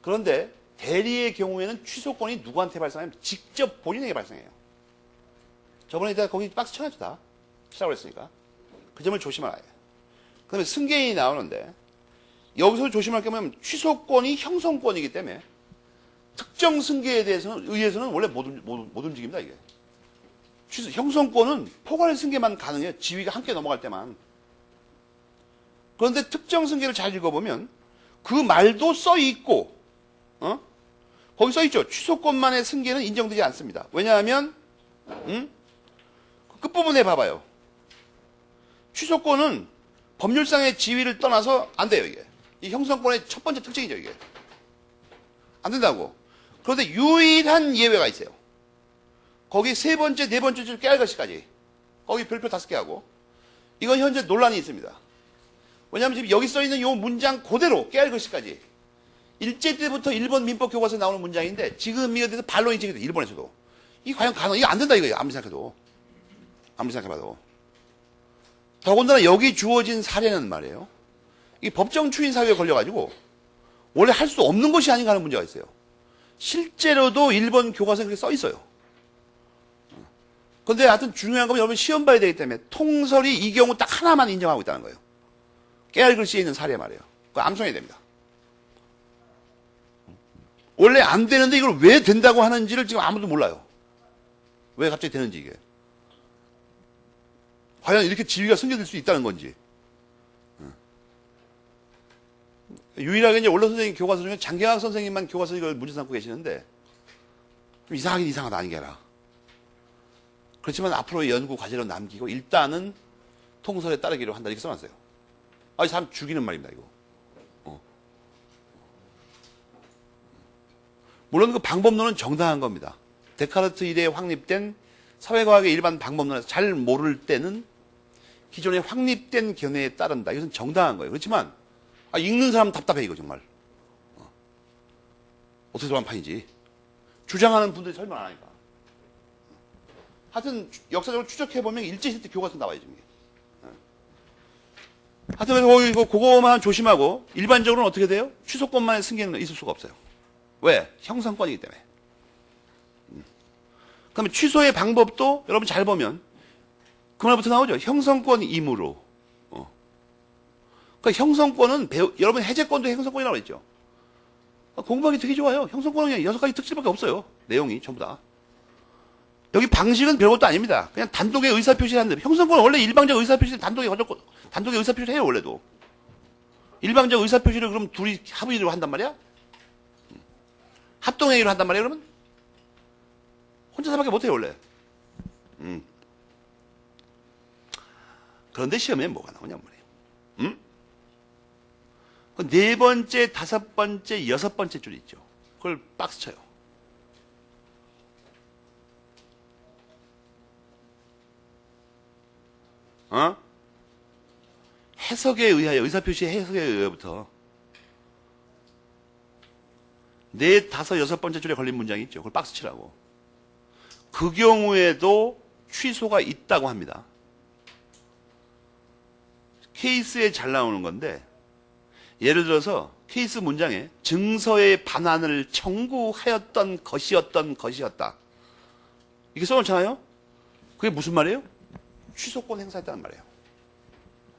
그런데 대리의 경우에는 취소권이 누구한테 발생하면 직접 본인에게 발생해요. 저번에 내가 거기 박스 쳐놨죠, 다. 시작을 했으니까. 그 점을 조심하라. 그 다음에 승계인이 나오는데, 여기서 조심할 게 뭐냐면, 취소권이 형성권이기 때문에, 특정 승계에 의해서는 원래 못 움직입니다, 이게. 형성권은 포괄 승계만 가능해요. 지위가 함께 넘어갈 때만. 그런데 특정 승계를 잘 읽어보면, 그 말도 써 있고, 거기 써있죠. 취소권만의 승계는 인정되지 않습니다. 왜냐하면 그 끝부분에 봐봐요. 취소권은 법률상의 지위를 떠나서 안 돼요. 이게 이 형성권의 첫 번째 특징이죠. 이게 안 된다고. 그런데 유일한 예외가 있어요. 거기 세 번째, 네 번째 줄 깨알 것이까지 거기 별표 5개 하고 이건 현재 논란이 있습니다. 왜냐하면 지금 여기 써있는 이 문장 그대로 깨알 것이까지 일제 때부터 일본 민법 교과서에 나오는 문장인데 지금 이거에 대해서 반론이 제기돼. 일본에서도 이게 과연 가능? 이거 안 된다 이거예요. 아무리 생각해도. 아무리 생각해봐도. 더군다나 여기 주어진 사례는 말이에요. 이 법정 추인 사유에 걸려가지고 원래 할 수 없는 것이 아닌가 하는 문제가 있어요. 실제로도 일본 교과서에 그렇게 써 있어요. 근데 하여튼 중요한 건 여러분 시험 봐야 되기 때문에 통설이 이 경우 딱 하나만 인정하고 있다는 거예요. 깨알 글씨에 있는 사례 말이에요. 그거 암송해야 됩니다. 원래 안 되는데 이걸 왜 된다고 하는지를 지금 아무도 몰라요. 왜 갑자기 되는지 이게. 과연 이렇게 지위가 승계될 수 있다는 건지. 유일하게 이제 원로 선생님 교과서 중에 장경학 선생님만 교과서 이걸 문제 삼고 계시는데 좀 이상하긴 이상하다 아니게라. 그렇지만 앞으로의 연구 과제로 남기고 일단은 통설에 따르기로 한다 이렇게 써놨어요. 아, 이 사람 죽이는 말입니다 이거. 물론 그 방법론은 정당한 겁니다. 데카르트 이래에 확립된 사회과학의 일반 방법론에서 잘 모를 때는 기존의 확립된 견해에 따른다. 이것은 정당한 거예요. 그렇지만 읽는 사람 답답해 이거 정말. 어떻게 저런 판이지. 주장하는 분들이 설명 안 하니까. 하여튼 역사적으로 추적해보면 일제시대 때 교과서 나와요 지금. 하여튼 그래서 그거만 조심하고 일반적으로는 어떻게 돼요? 취소권만의 승계는 있을 수가 없어요. 왜? 형성권이기 때문에. 그러면 취소의 방법도 여러분 잘 보면 그 말부터 나오죠. 형성권 임으로. 그러니까 형성권은 여러분 해제권도 형성권이라고 했죠. 공부하기 되게 좋아요. 형성권은 그냥 6가지 특징밖에 없어요. 내용이 전부 다. 여기 방식은 별것도 아닙니다. 그냥 단독의 의사표시를 하는데 형성권은 원래 일방적 의사표시를 단독의 의사표시를 해요. 원래도. 일방적 의사표시를 그럼 둘이 합의로 한단 말이야? 합동회의로 한단 말이에요, 그러면? 혼자서밖에 못해요, 원래. 그런데 시험에 뭐가 나오냔 말이에요. 그 네 번째, 다섯 번째, 여섯 번째 줄 있죠. 그걸 박스 쳐요. 해석에 의하여, 의사표시 해석에 의하여부터 네, 다섯, 여섯 번째 줄에 걸린 문장이 있죠. 그걸 박스 치라고. 그 경우에도 취소가 있다고 합니다. 케이스에 잘 나오는 건데 예를 들어서 케이스 문장에 증서의 반환을 청구하였던 것이었다. 이게 써놓잖아요. 그게 무슨 말이에요? 취소권 행사했다는 말이에요.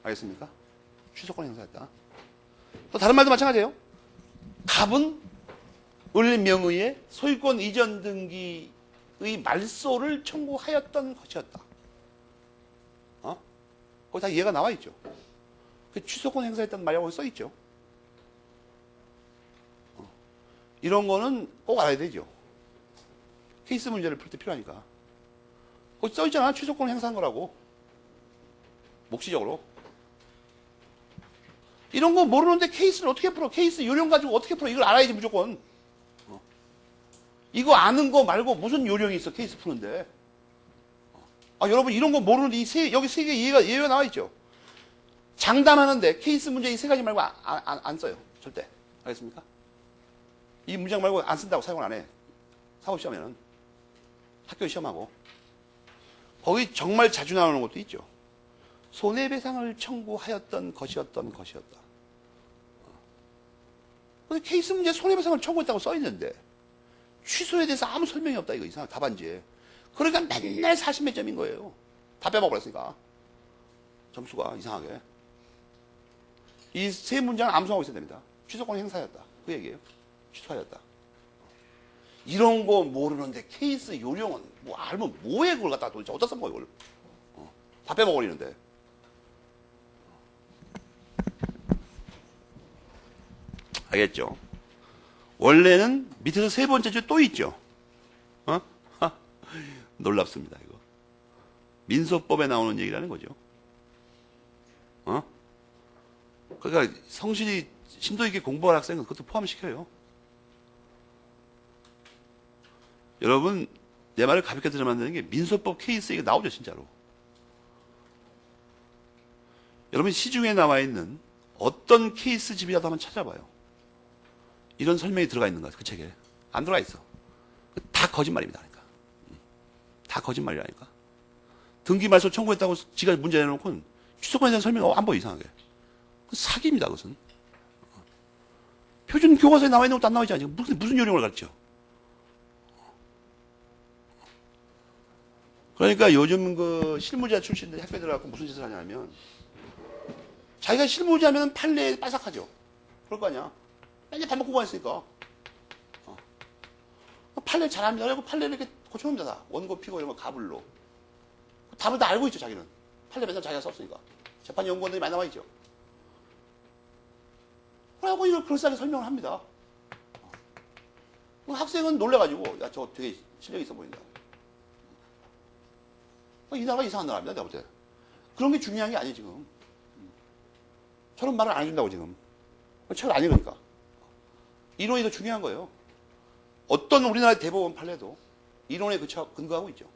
알겠습니까? 취소권 행사했다. 또 다른 말도 마찬가지예요. 갑은 을 명의의 소유권 이전 등기의 말소를 청구하였던 것이었다. 거기 다 이해가 나와 있죠. 그 취소권 행사했다는 말이라고 써 있죠. 이런 거는 꼭 알아야 되죠. 케이스 문제를 풀 때 필요하니까. 거기 써 있잖아. 취소권 행사한 거라고. 묵시적으로. 이런 거 모르는데 케이스를 어떻게 풀어? 케이스 요령 가지고 어떻게 풀어? 이걸 알아야지 무조건. 이거 아는 거 말고 무슨 요령이 있어? 케이스 푸는데. 여러분 이런 거 모르는데 여기 세 개 예외가 나와 있죠. 장담하는데 케이스 문제 이 세 가지 말고 안 써요. 절대. 알겠습니까? 이 문장 말고 안 쓴다고 사용을 안 해. 사법 시험에는. 학교 시험하고. 거기 정말 자주 나오는 것도 있죠. 손해배상을 청구하였던 것이었다. 근데 케이스 문제 손해배상을 청구했다고 써 있는데 취소에 대해서 아무 설명이 없다. 이거 이상한 답안지에. 그러니까 맨날 40몇 점인 거예요. 다 빼먹어버렸으니까. 점수가 이상하게. 이 세 문장을 암송하고 있어야 됩니다. 취소권 행사였다. 그 얘기예요. 취소하였다. 이런 거 모르는데 케이스 요령은 뭐 알면 뭐해 그걸 갖다 도대체 어디다 써먹어 이걸. 다 빼먹어버리는데. 알겠죠? 원래는 밑에서 세 번째 줄 또 있죠. 어? 놀랍습니다, 이거. 민소법에 나오는 얘기라는 거죠. 어? 그러니까 성실히 심도 있게 공부할 학생은 그것도 포함시켜요. 여러분, 내 말을 가볍게 들으면 안 되는 게 민소법 케이스 이게 나오죠, 진짜로. 여러분, 시중에 나와 있는 어떤 케이스 집이라도 한번 찾아봐요. 이런 설명이 들어가 있는 것 같아요, 그 책에. 안 들어가 있어. 다 거짓말입니다, 그러니까. 다 거짓말이라니까. 등기 말소 청구했다고 지가 문제 내놓고는 취소권에 대한 설명 안 보여, 이상하게. 사기입니다, 그것은. 표준 교과서에 나와 있는 것도 안 나와 있지 않지. 무슨 요령을 가르쳐. 그러니까 요즘 그 실무자 출신들 학교에 들어가고 무슨 짓을 하냐면, 자기가 실무자면 판례에 빠삭하죠. 그럴 거 아니야. 맨날 밥 먹고 가있으니까. 판례 잘합니다. 그래고 판례를 이렇게 고쳐놓습니다. 다. 원고, 피고 이런 거 가불로. 답을 다 알고 있죠, 자기는. 판례 맨날 자기가 썼으니까. 재판 연구원들이 많이 나와 있죠. 그래갖고 이걸 그럴싸하게 설명을 합니다. 학생은 놀래가지고, 야, 저 되게 실력이 있어 보인다. 이 나라가 이상한 나라입니다, 내가 볼 때. 그런 게 중요한 게 아니에요, 지금. 저런 말을 안 해준다고, 지금. 책을 안 읽으니까. 이론이 더 중요한 거예요. 어떤 우리나라의 대법원 판례도 이론에 근거하고 있죠.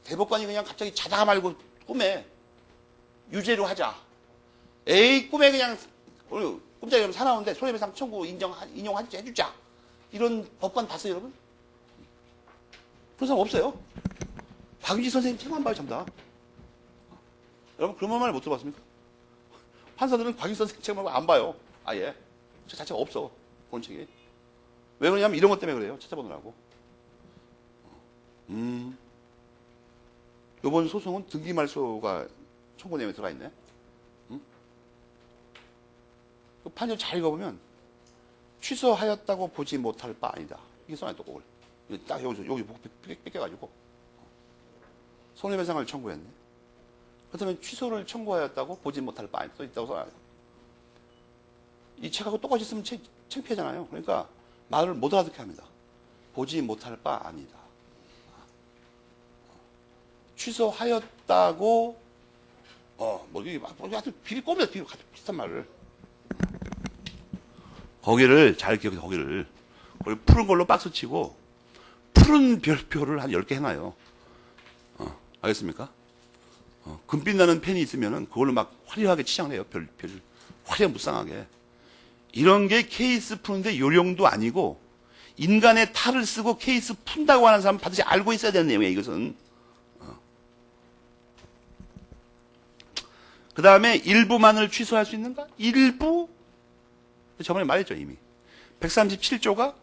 대법관이 그냥 갑자기 자다가 말고 꿈에 유죄로 하자. 에이, 꿈에 그냥, 꿈자리 사나운데 손해배상 청구 인용해주자. 이런 법관 봤어요, 여러분? 그런 사람 없어요. 박윤지 선생님 책만 봐요, 전부 다. 여러분, 그런 말 못 들어봤습니까? 판사들은 박윤지 선생님 책만 안 봐요. 아예. 책 자체가 없어. 본 책이. 왜 그러냐면 이런 것 때문에 그래요. 찾아보느라고. 요번 소송은 등기 말소가 청구 내용에 들어가 있네. 그 판결 잘 읽어보면 취소하였다고 보지 못할 바 아니다. 이게 써놔요, 또 그걸. 딱 여기 뺏겨가지고 손해배상을 청구했네. 그렇다면 취소를 청구하였다고 보지 못할 바 아니다. 써 있다고 써놔요. 이 책하고 똑같이 쓰면 창피하잖아요. 그러니까 말을 못 알아듣게 합니다. 보지 못할 바 아니다. 취소하였다고 이게 하여튼 비비 꼽니다. 비슷한 말을. 거기를 잘 기억해. 거기를 푸른 걸로 박스 치고 푸른 별표를 한 10개 해놔요. 알겠습니까? 금빛 나는 펜이 있으면은 그걸로 막 화려하게 치장을 해요. 별 화려한 무쌍하게. 이런 게 케이스 푸는데 요령도 아니고 인간의 탈을 쓰고 케이스 푼다고 하는 사람은 반드시 알고 있어야 되는 내용이에요, 이것은. 그 다음에 일부만을 취소할 수 있는가? 일부? 저번에 말했죠, 이미. 137조가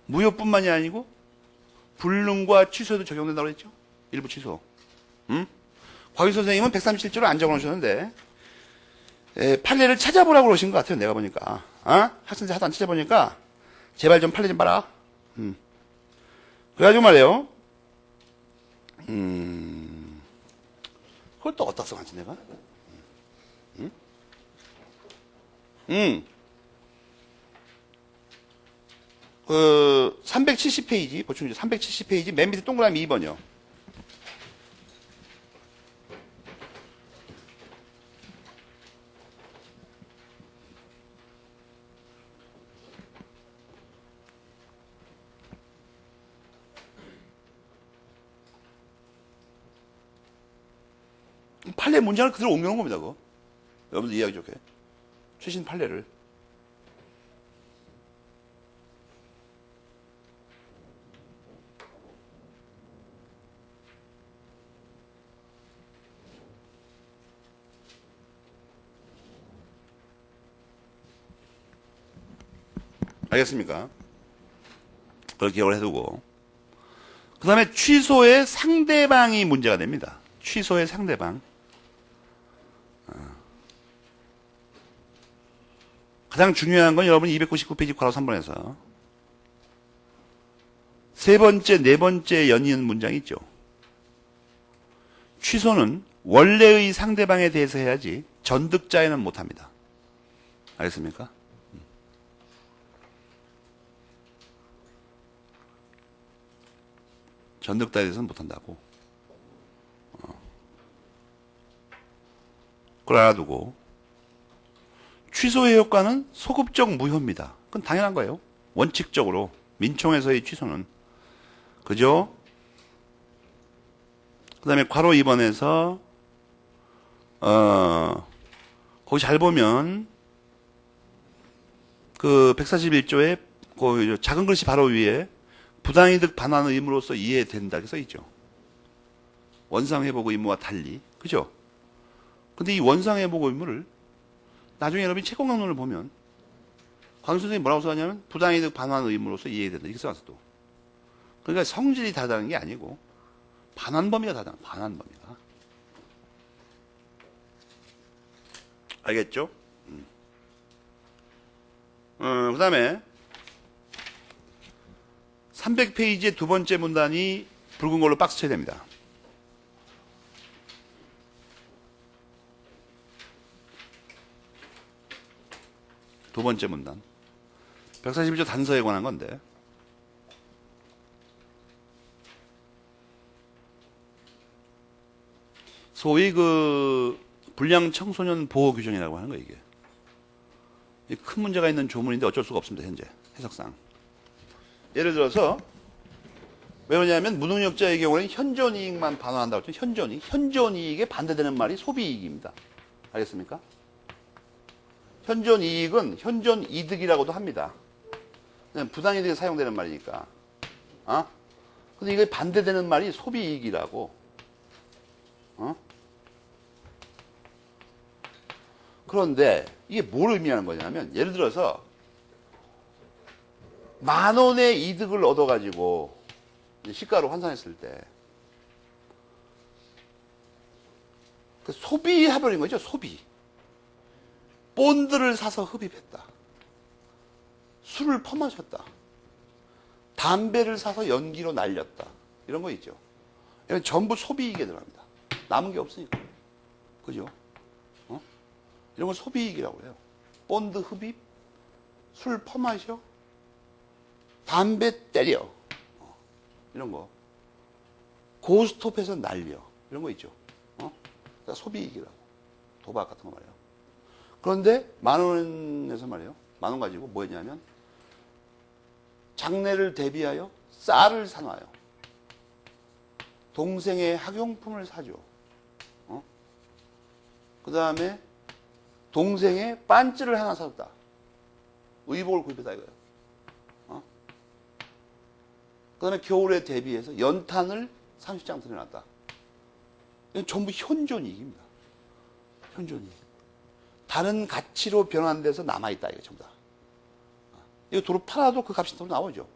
무효뿐만이 아니고 불능과 취소에도 적용된다고 그랬죠? 일부 취소. 곽윤 선생님은 137조를 안 적어놓으셨는데 판례를 찾아보라고 그러신 것 같아요, 내가 보니까. 학생들 하도 안 찾아보니까 제발 좀 판례 좀 봐라. 그래가지고 말이에요. 그걸 또 어디다 써놨지, 내가? 그 370페이지 보충 370페이지 맨 밑에 동그라미 2번이요. 판례 문장을 그대로 옮겨놓은 겁니다, 그거. 여러분들 이해하기 좋게. 최신 판례를. 알겠습니까? 그걸 기억을 해두고. 그 다음에 취소의 상대방이 문제가 됩니다. 취소의 상대방. 가장 중요한 건 여러분 299페이지 괄호 3번에서 세 번째, 네 번째 연이은 문장이 있죠. 취소는 원래의 상대방에 대해서 해야지 전득자에는 못합니다. 알겠습니까? 전득다에 대해서는 못한다고. 그걸 알아두고 취소의 효과는 소급적 무효입니다. 그건 당연한 거예요. 원칙적으로 민총에서의 취소는. 그죠? 그 다음에 괄호 2번에서 거기 잘 보면 그 141조에 그 작은 글씨 바로 위에 부당이득 반환 의무로서 이해된다 이렇게 써있죠. 원상회복 의무와 달리. 그죠? 근데 이 원상회복 의무를 나중에 여러분이 채권강론을 보면 강윤 선생님이 뭐라고 써냐면 부당이득 반환 의무로서 이해된다 이렇게 써놨어 또. 그러니까 성질이 다르다는 게 아니고 반환 범위가 다르다. 반환 범위가. 알겠죠? 그 다음에 300페이지의 두 번째 문단이 붉은 걸로 박스 쳐야 됩니다. 두 번째 문단. 141조 단서에 관한 건데. 소위 그 불량 청소년 보호 규정이라고 하는 거예요, 이게. 큰 문제가 있는 조문인데 어쩔 수가 없습니다, 현재. 해석상. 예를 들어서 왜 그러냐면 무능력자의 경우에는 현존이익만 반환한다고 했죠. 현존이익. 현존이익에 반대되는 말이 소비이익입니다. 알겠습니까? 현존이익은 현존이득이라고도 합니다. 부당이득에 사용되는 말이니까. 근데 이게 반대되는 말이 소비이익이라고. 그런데 이게 뭘 의미하는 거냐면 예를 들어서 10,000원의 이득을 얻어가지고 시가로 환산했을 때 소비해버린 거죠. 소비. 본드를 사서 흡입했다. 술을 퍼마셨다. 담배를 사서 연기로 날렸다. 이런 거 있죠. 이건 전부 소비이익에 들어갑니다. 남은 게 없으니까. 그죠? 이런 걸 소비이익이라고 해요. 본드 흡입, 술 퍼마셔, 담배 때려. 이런 거. 고스톱에서 날려. 이런 거 있죠. 그러니까 소비이익이라고. 도박 같은 거 말이에요. 그런데 10,000원에서 말이에요. 10,000원 가지고 뭐 했냐면 장례를 대비하여 쌀을 사놔요. 동생의 학용품을 사줘. 그 다음에 동생의 반지를 하나 사줬다. 의복을 구입했다 이거예요. 그 다음에 겨울에 대비해서 연탄을 30장 들여놨다. 이건 전부 현존이익입니다. 현존이익. 다른 가치로 변환돼서 남아있다 이거 전부 다. 이거 도로 팔아도 그 값이 더 나오죠.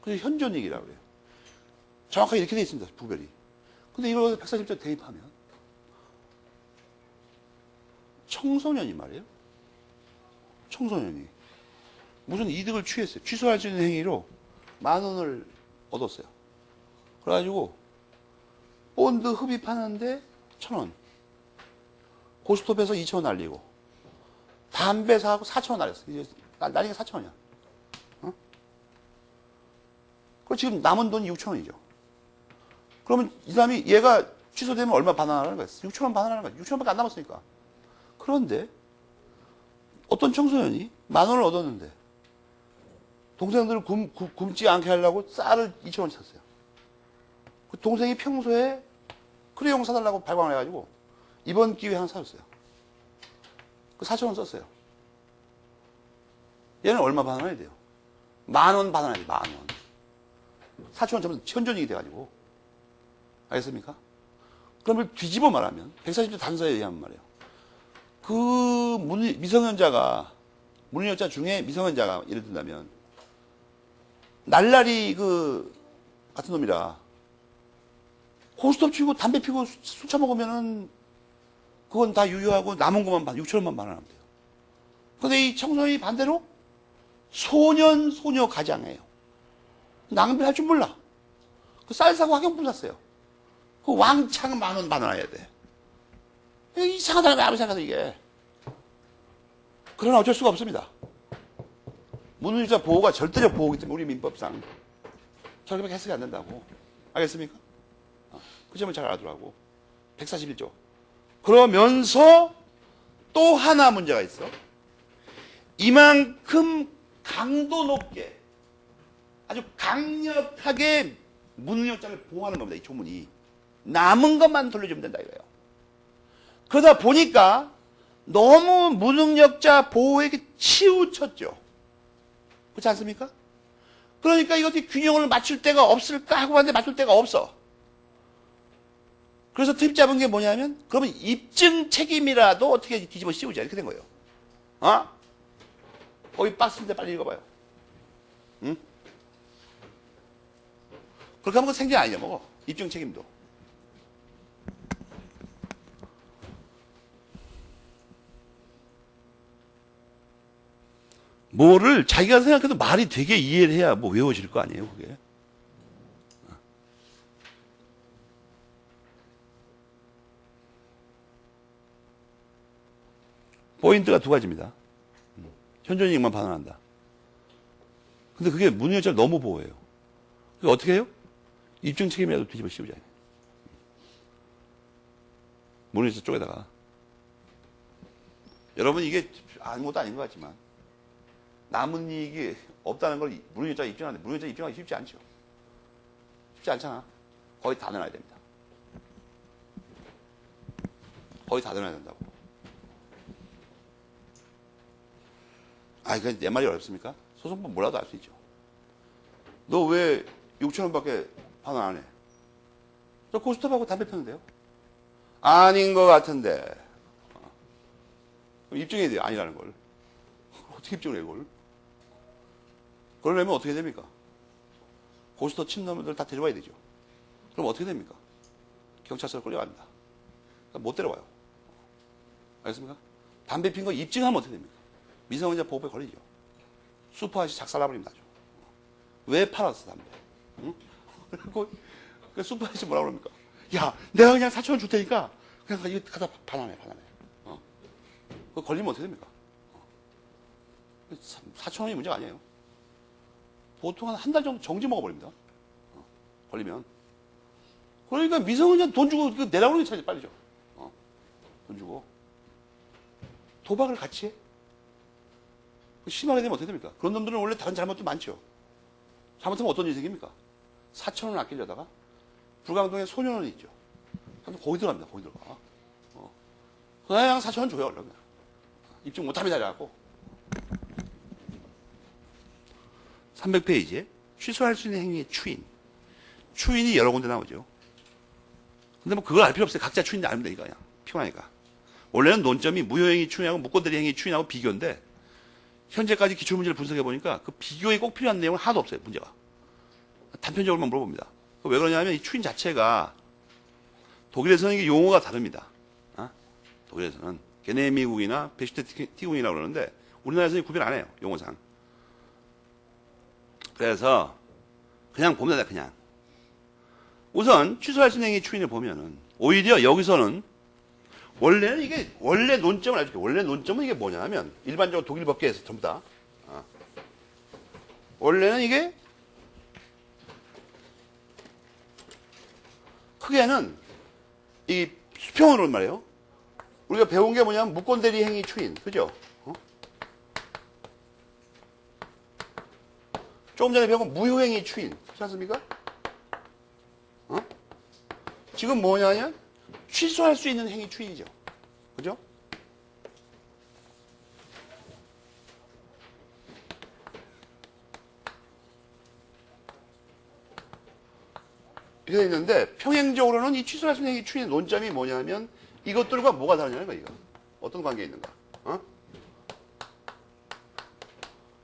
그래서 현존이익이라고 해요. 정확하게 이렇게 돼 있습니다. 부별이. 근데 이걸 140조 대입하면 청소년이 말이에요. 청소년이 무슨 이득을 취했어요. 취소할 수 있는 행위로 10,000원을 얻었어요. 그래가지고 본드 흡입하는데 1,000원, 고스톱에서 2,000원 날리고 담배 사고 4,000원 날렸어. 이제 날린 게 4,000원이야. 그 지금 남은 돈이 6,000원이죠. 그러면 이 사람이 얘가 취소되면 얼마 반환하는 거야? 6,000원 반환하는 거야. 6,000원밖에 안 남았으니까. 그런데 어떤 청소년이 10,000원을 얻었는데 동생들을 굶지 않게 하려고 쌀을 2,000원 샀어요. 그 동생이 평소에 크레용 사달라고 발광을 해가지고 이번 기회에 하나 사줬어요. 그 4,000원 썼어요. 얘는 얼마 반환해야 돼요? 10,000원 반환해야 돼요. 10,000원. 4,000원 전부 현존이익이 돼가지고. 알겠습니까? 그러면 뒤집어 말하면 140조 단서에 의하면 말이에요. 그 미성년자가 무능력자 중에 미성년자가 예를 든다면 날라리 그 같은 놈이라 고스톱 치고 담배 피고 술 처먹으면은 그건 다 유효하고 남은 것만 6,000원만 반환하면 돼요. 근데 이 청소년이 반대로 소녀 가장이에요. 낭비할 줄 몰라. 그 쌀 사고 학용품 샀어요. 그 왕창 10,000원 반환해야 돼. 이상하다고 아무리 생각해도 이게. 그러나 어쩔 수가 없습니다. 무능력자 보호가 절대적 보호이기 때문에 우리 민법상 저렇게밖에 해석이 안 된다고. 알겠습니까? 그 점을 잘 알아두라고. 141조. 그러면서 또 하나 문제가 있어. 이만큼 강도 높게 아주 강력하게 무능력자를 보호하는 겁니다. 이 조문이. 남은 것만 돌려주면 된다 이거예요. 그러다 보니까 너무 무능력자 보호에게 치우쳤죠. 그렇지 않습니까? 그러니까 이것이 균형을 맞출 데가 없을까 하고 봤는데 맞출 데가 없어. 그래서 트립 잡은 게 뭐냐면 그러면 입증 책임이라도 어떻게 뒤집어 씌우자 이렇게 된 거예요. 거기 박스인데 빨리 읽어봐요. 응? 그렇게 하면 생전 안 잊어먹어. 입증 책임도. 뭐를 자기가 생각해도 말이 되게 이해를 해야 뭐 외워질 거 아니에요, 그게. 포인트가 두 가지입니다. 현존이익만 반환한다. 근데 그게 무능력자를 너무 보호해요. 그러니까 어떻게 해요? 입증 책임이라도 뒤집어 씌우자. 무능력자 쪽에다가. 여러분 이게 아무것도 아닌 것 같지만 남은 이익이 없다는 걸 무능력자가 입증하는데 무능력자가 입증하기 쉽지 않죠. 쉽지 않잖아. 거의 다 내놔야 됩니다. 거의 다 내놔야 된다고. 그건 내 말이 어렵습니까? 소송법 몰라도 알 수 있죠. 너 왜 6천 원밖에 반환 안 해? 저 고스톱하고 담배 피는데요? 아닌 것 같은데. 그럼 입증해야 돼요. 아니라는 걸. 어떻게 입증을 해, 이걸? 그러려면 어떻게 됩니까? 고스톱 친 놈들 다 데려와야 되죠. 그럼 어떻게 됩니까? 경찰서로 끌려갑니다. 그러니까 못 데려와요. 알겠습니까? 담배 핀 거 입증하면 어떻게 됩니까? 미성년자 보호법에 걸리죠. 슈퍼아저씨 작살나버립니다. 왜 팔았어, 담배? 응? 그리고 그 슈퍼아저씨 뭐라 그럽니까? 야, 내가 그냥 4,000원 줄 테니까 그냥 이거 갖다 반환해. 그거 걸리면 어떻게 됩니까? 4,000원이 문제가 아니에요. 보통 한 달 정도 정지 먹어버립니다. 걸리면. 그러니까 미성년자 돈 주고 내라고 그러는 게 차라리 빨리죠. 돈 주고. 도박을 같이 해? 심하게 되면 어떻게 됩니까? 그런 놈들은 원래 다른 잘못도 많죠. 잘못하면 어떤 일이 생깁니까? 4,000원 아끼려다가 불광동에 소년원이 있죠. 거기 들어갑니다. 거기 들어가. 그냥 4,000원 줘요. 그러면. 입증 못하면 잘해갖고. 300페이지에 취소할 수 있는 행위의 추인. 추인이 여러 군데 나오죠. 근데 뭐 그걸 알 필요 없어요. 각자 추인도 알면 되니까 그냥. 피곤하니까. 원래는 논점이 무효행위 추인하고 무권대리 행위 추인하고 비교인데 현재까지 기출문제를 분석해보니까 그 비교에 꼭 필요한 내용은 하나도 없어요, 문제가. 단편적으로만 물어봅니다. 왜 그러냐면 이 추인 자체가 독일에서는 이게 용어가 다릅니다. 독일에서는 게네미국이나 베슈테티국이라고 그러는데 우리나라에서는 구별 안 해요, 용어상. 그래서 그냥 보면 된다, 그냥. 우선 취소할 수 있는 행위 추인을 보면은 오히려 여기서는 원래 논점을 알려줄게요. 원래 논점은 이게 뭐냐면, 일반적으로 독일 법계에서 전부 다. 원래는 이게, 크게는, 이 수평으로 말이에요. 우리가 배운 게 뭐냐면, 무권대리 행위 추인. 그죠? 조금 전에 배운 건 무효행위 추인. 그렇지 않습니까? 지금 뭐냐면, 취소할 수 있는 행위 추인이죠. 그죠? 이렇게 있는데 평행적으로는 이 취소할 수 있는 행위 추인의 논점이 뭐냐면 이것들과 뭐가 다르냐는 거야, 이거. 어떤 관계에 있는가?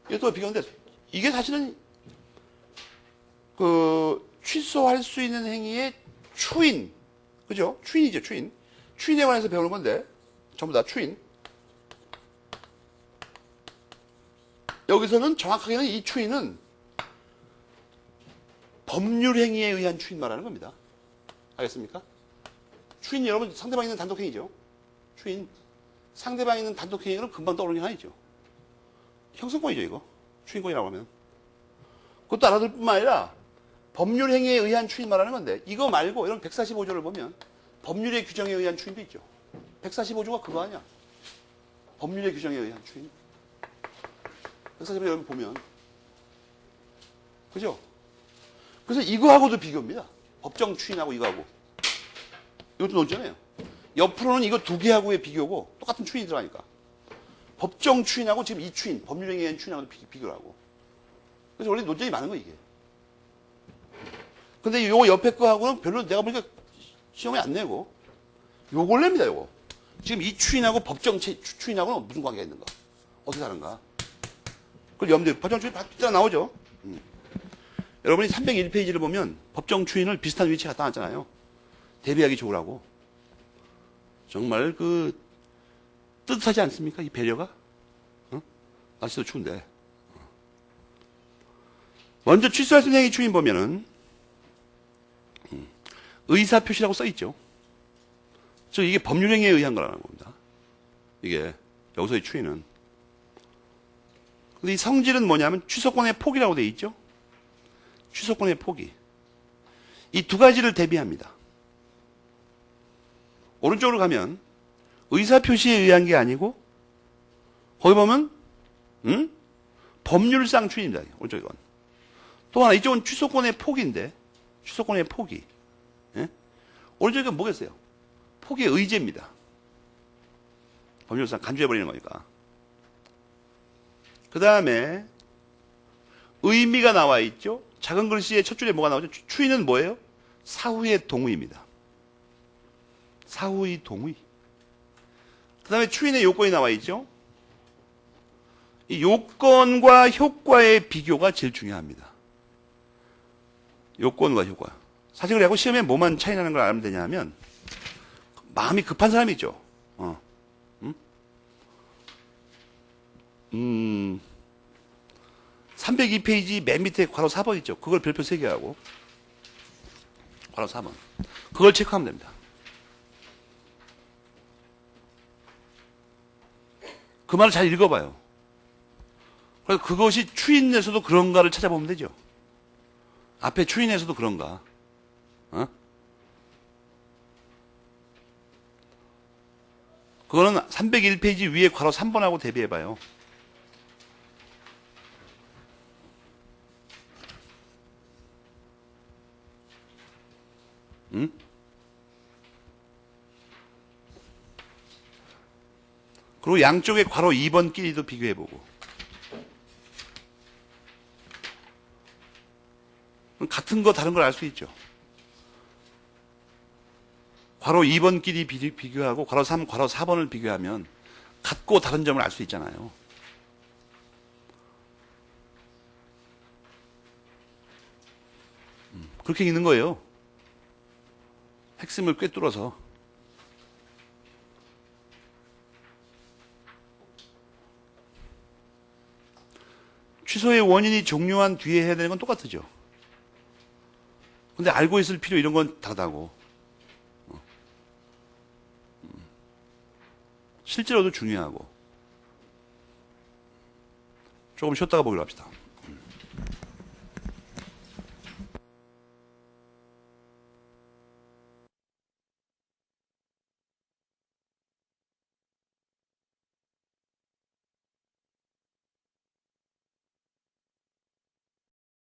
이것도 비교인데 이게 사실은 그 취소할 수 있는 행위의 추인. 그죠? 추인이죠, 추인. 추인에 관해서 배우는 건데, 전부 다 추인. 여기서는 정확하게는 이 추인은 법률 행위에 의한 추인 말하는 겁니다. 알겠습니까? 추인 여러분 상대방 있는 단독행위죠. 추인. 상대방 있는 단독행위는 금방 떠오르는 게 하나 있죠. 형성권이죠, 이거. 추인권이라고 하면. 그것도 알아둘 뿐만 아니라 법률 행위에 의한 추인 말하는 건데 이거 말고 이런 145조를 보면 법률의 규정에 의한 추인도 있죠. 145조가 그거 아니야. 법률의 규정에 의한 추인. 145조 여기 보면 그죠? 그래서 이거하고도 비교입니다. 법정 추인하고 이거하고. 이것도 논잖아요. 옆으로는 이거 두 개하고의 비교고 똑같은 추인이 들어가니까. 법정 추인하고 지금 이 추인, 법률에 의한 추인하고 비교를 하고. 그래서 원래 논쟁이 많은 거 이게. 근데 요거 옆에 거하고는 별로 내가 보니까 시험에 안 내고 요걸 냅니다, 요거. 지금 이 추인하고 법정 추인하고는 무슨 관계가 있는가? 어떻게 다른가? 그걸 염두에, 법정 추인 딱 나오죠? 여러분이 301페이지를 보면 법정 추인을 비슷한 위치에 갖다 놨잖아요. 대비하기 좋으라고. 정말 뜨뜻하지 않습니까? 이 배려가? 날씨도 추운데. 먼저 취소할 수 있는 행위 추인 보면은, 의사표시라고 써있죠. 즉, 이게 법률행위에 의한 거라는 겁니다. 이게, 여기서의 추인은. 근데 이 성질은 뭐냐면 취소권의 폭이라고 되어 있죠. 취소권의 폭이. 이 두 가지를 대비합니다. 오른쪽으로 가면 의사표시에 의한 게 아니고 거기 보면 법률상 추인입니다. 오른쪽에 건. 또 하나 이쪽은 취소권의 폭인데 취소권의 폭이. 예? 오른쪽에 건 뭐겠어요? 폭의 의제입니다. 법률상 간주해버리는 거니까. 그 다음에 의미가 나와 있죠. 작은 글씨의 첫 줄에 뭐가 나오죠? 추인은 뭐예요? 사후의 동의입니다. 사후의 동의. 그 다음에 추인의 요건이 나와 있죠. 이 요건과 효과의 비교가 제일 중요합니다. 요건과 효과. 사실 그래고 시험에 뭐만 차이 나는 걸 알면 되냐 하면 마음이 급한 사람이 있죠. 302페이지 맨 밑에 괄호 4번 있죠. 그걸 별표 3개 하고 괄호 4번. 그걸 체크하면 됩니다. 그 말을 잘 읽어봐요. 그래서 그것이 추인에서도 그런가를 찾아보면 되죠. 앞에 추인에서도 그런가. 그거는 301페이지 위에 괄호 3번하고 대비해봐요. 그리고 양쪽에 괄호 2번끼리도 비교해보고. 같은 거 다른 걸 알 수 있죠. 괄호 2번끼리 비교하고 괄호 3, 괄호 4번을 비교하면 같고 다른 점을 알 수 있잖아요. 그렇게 읽는 거예요. 핵심을 꿰뚫어서. 취소의 원인이 종료한 뒤에 해야 되는 건 똑같죠. 근데 알고 있을 필요 이런 건 다르다고. 실제로도 중요하고. 조금 쉬었다가 보기로 합시다.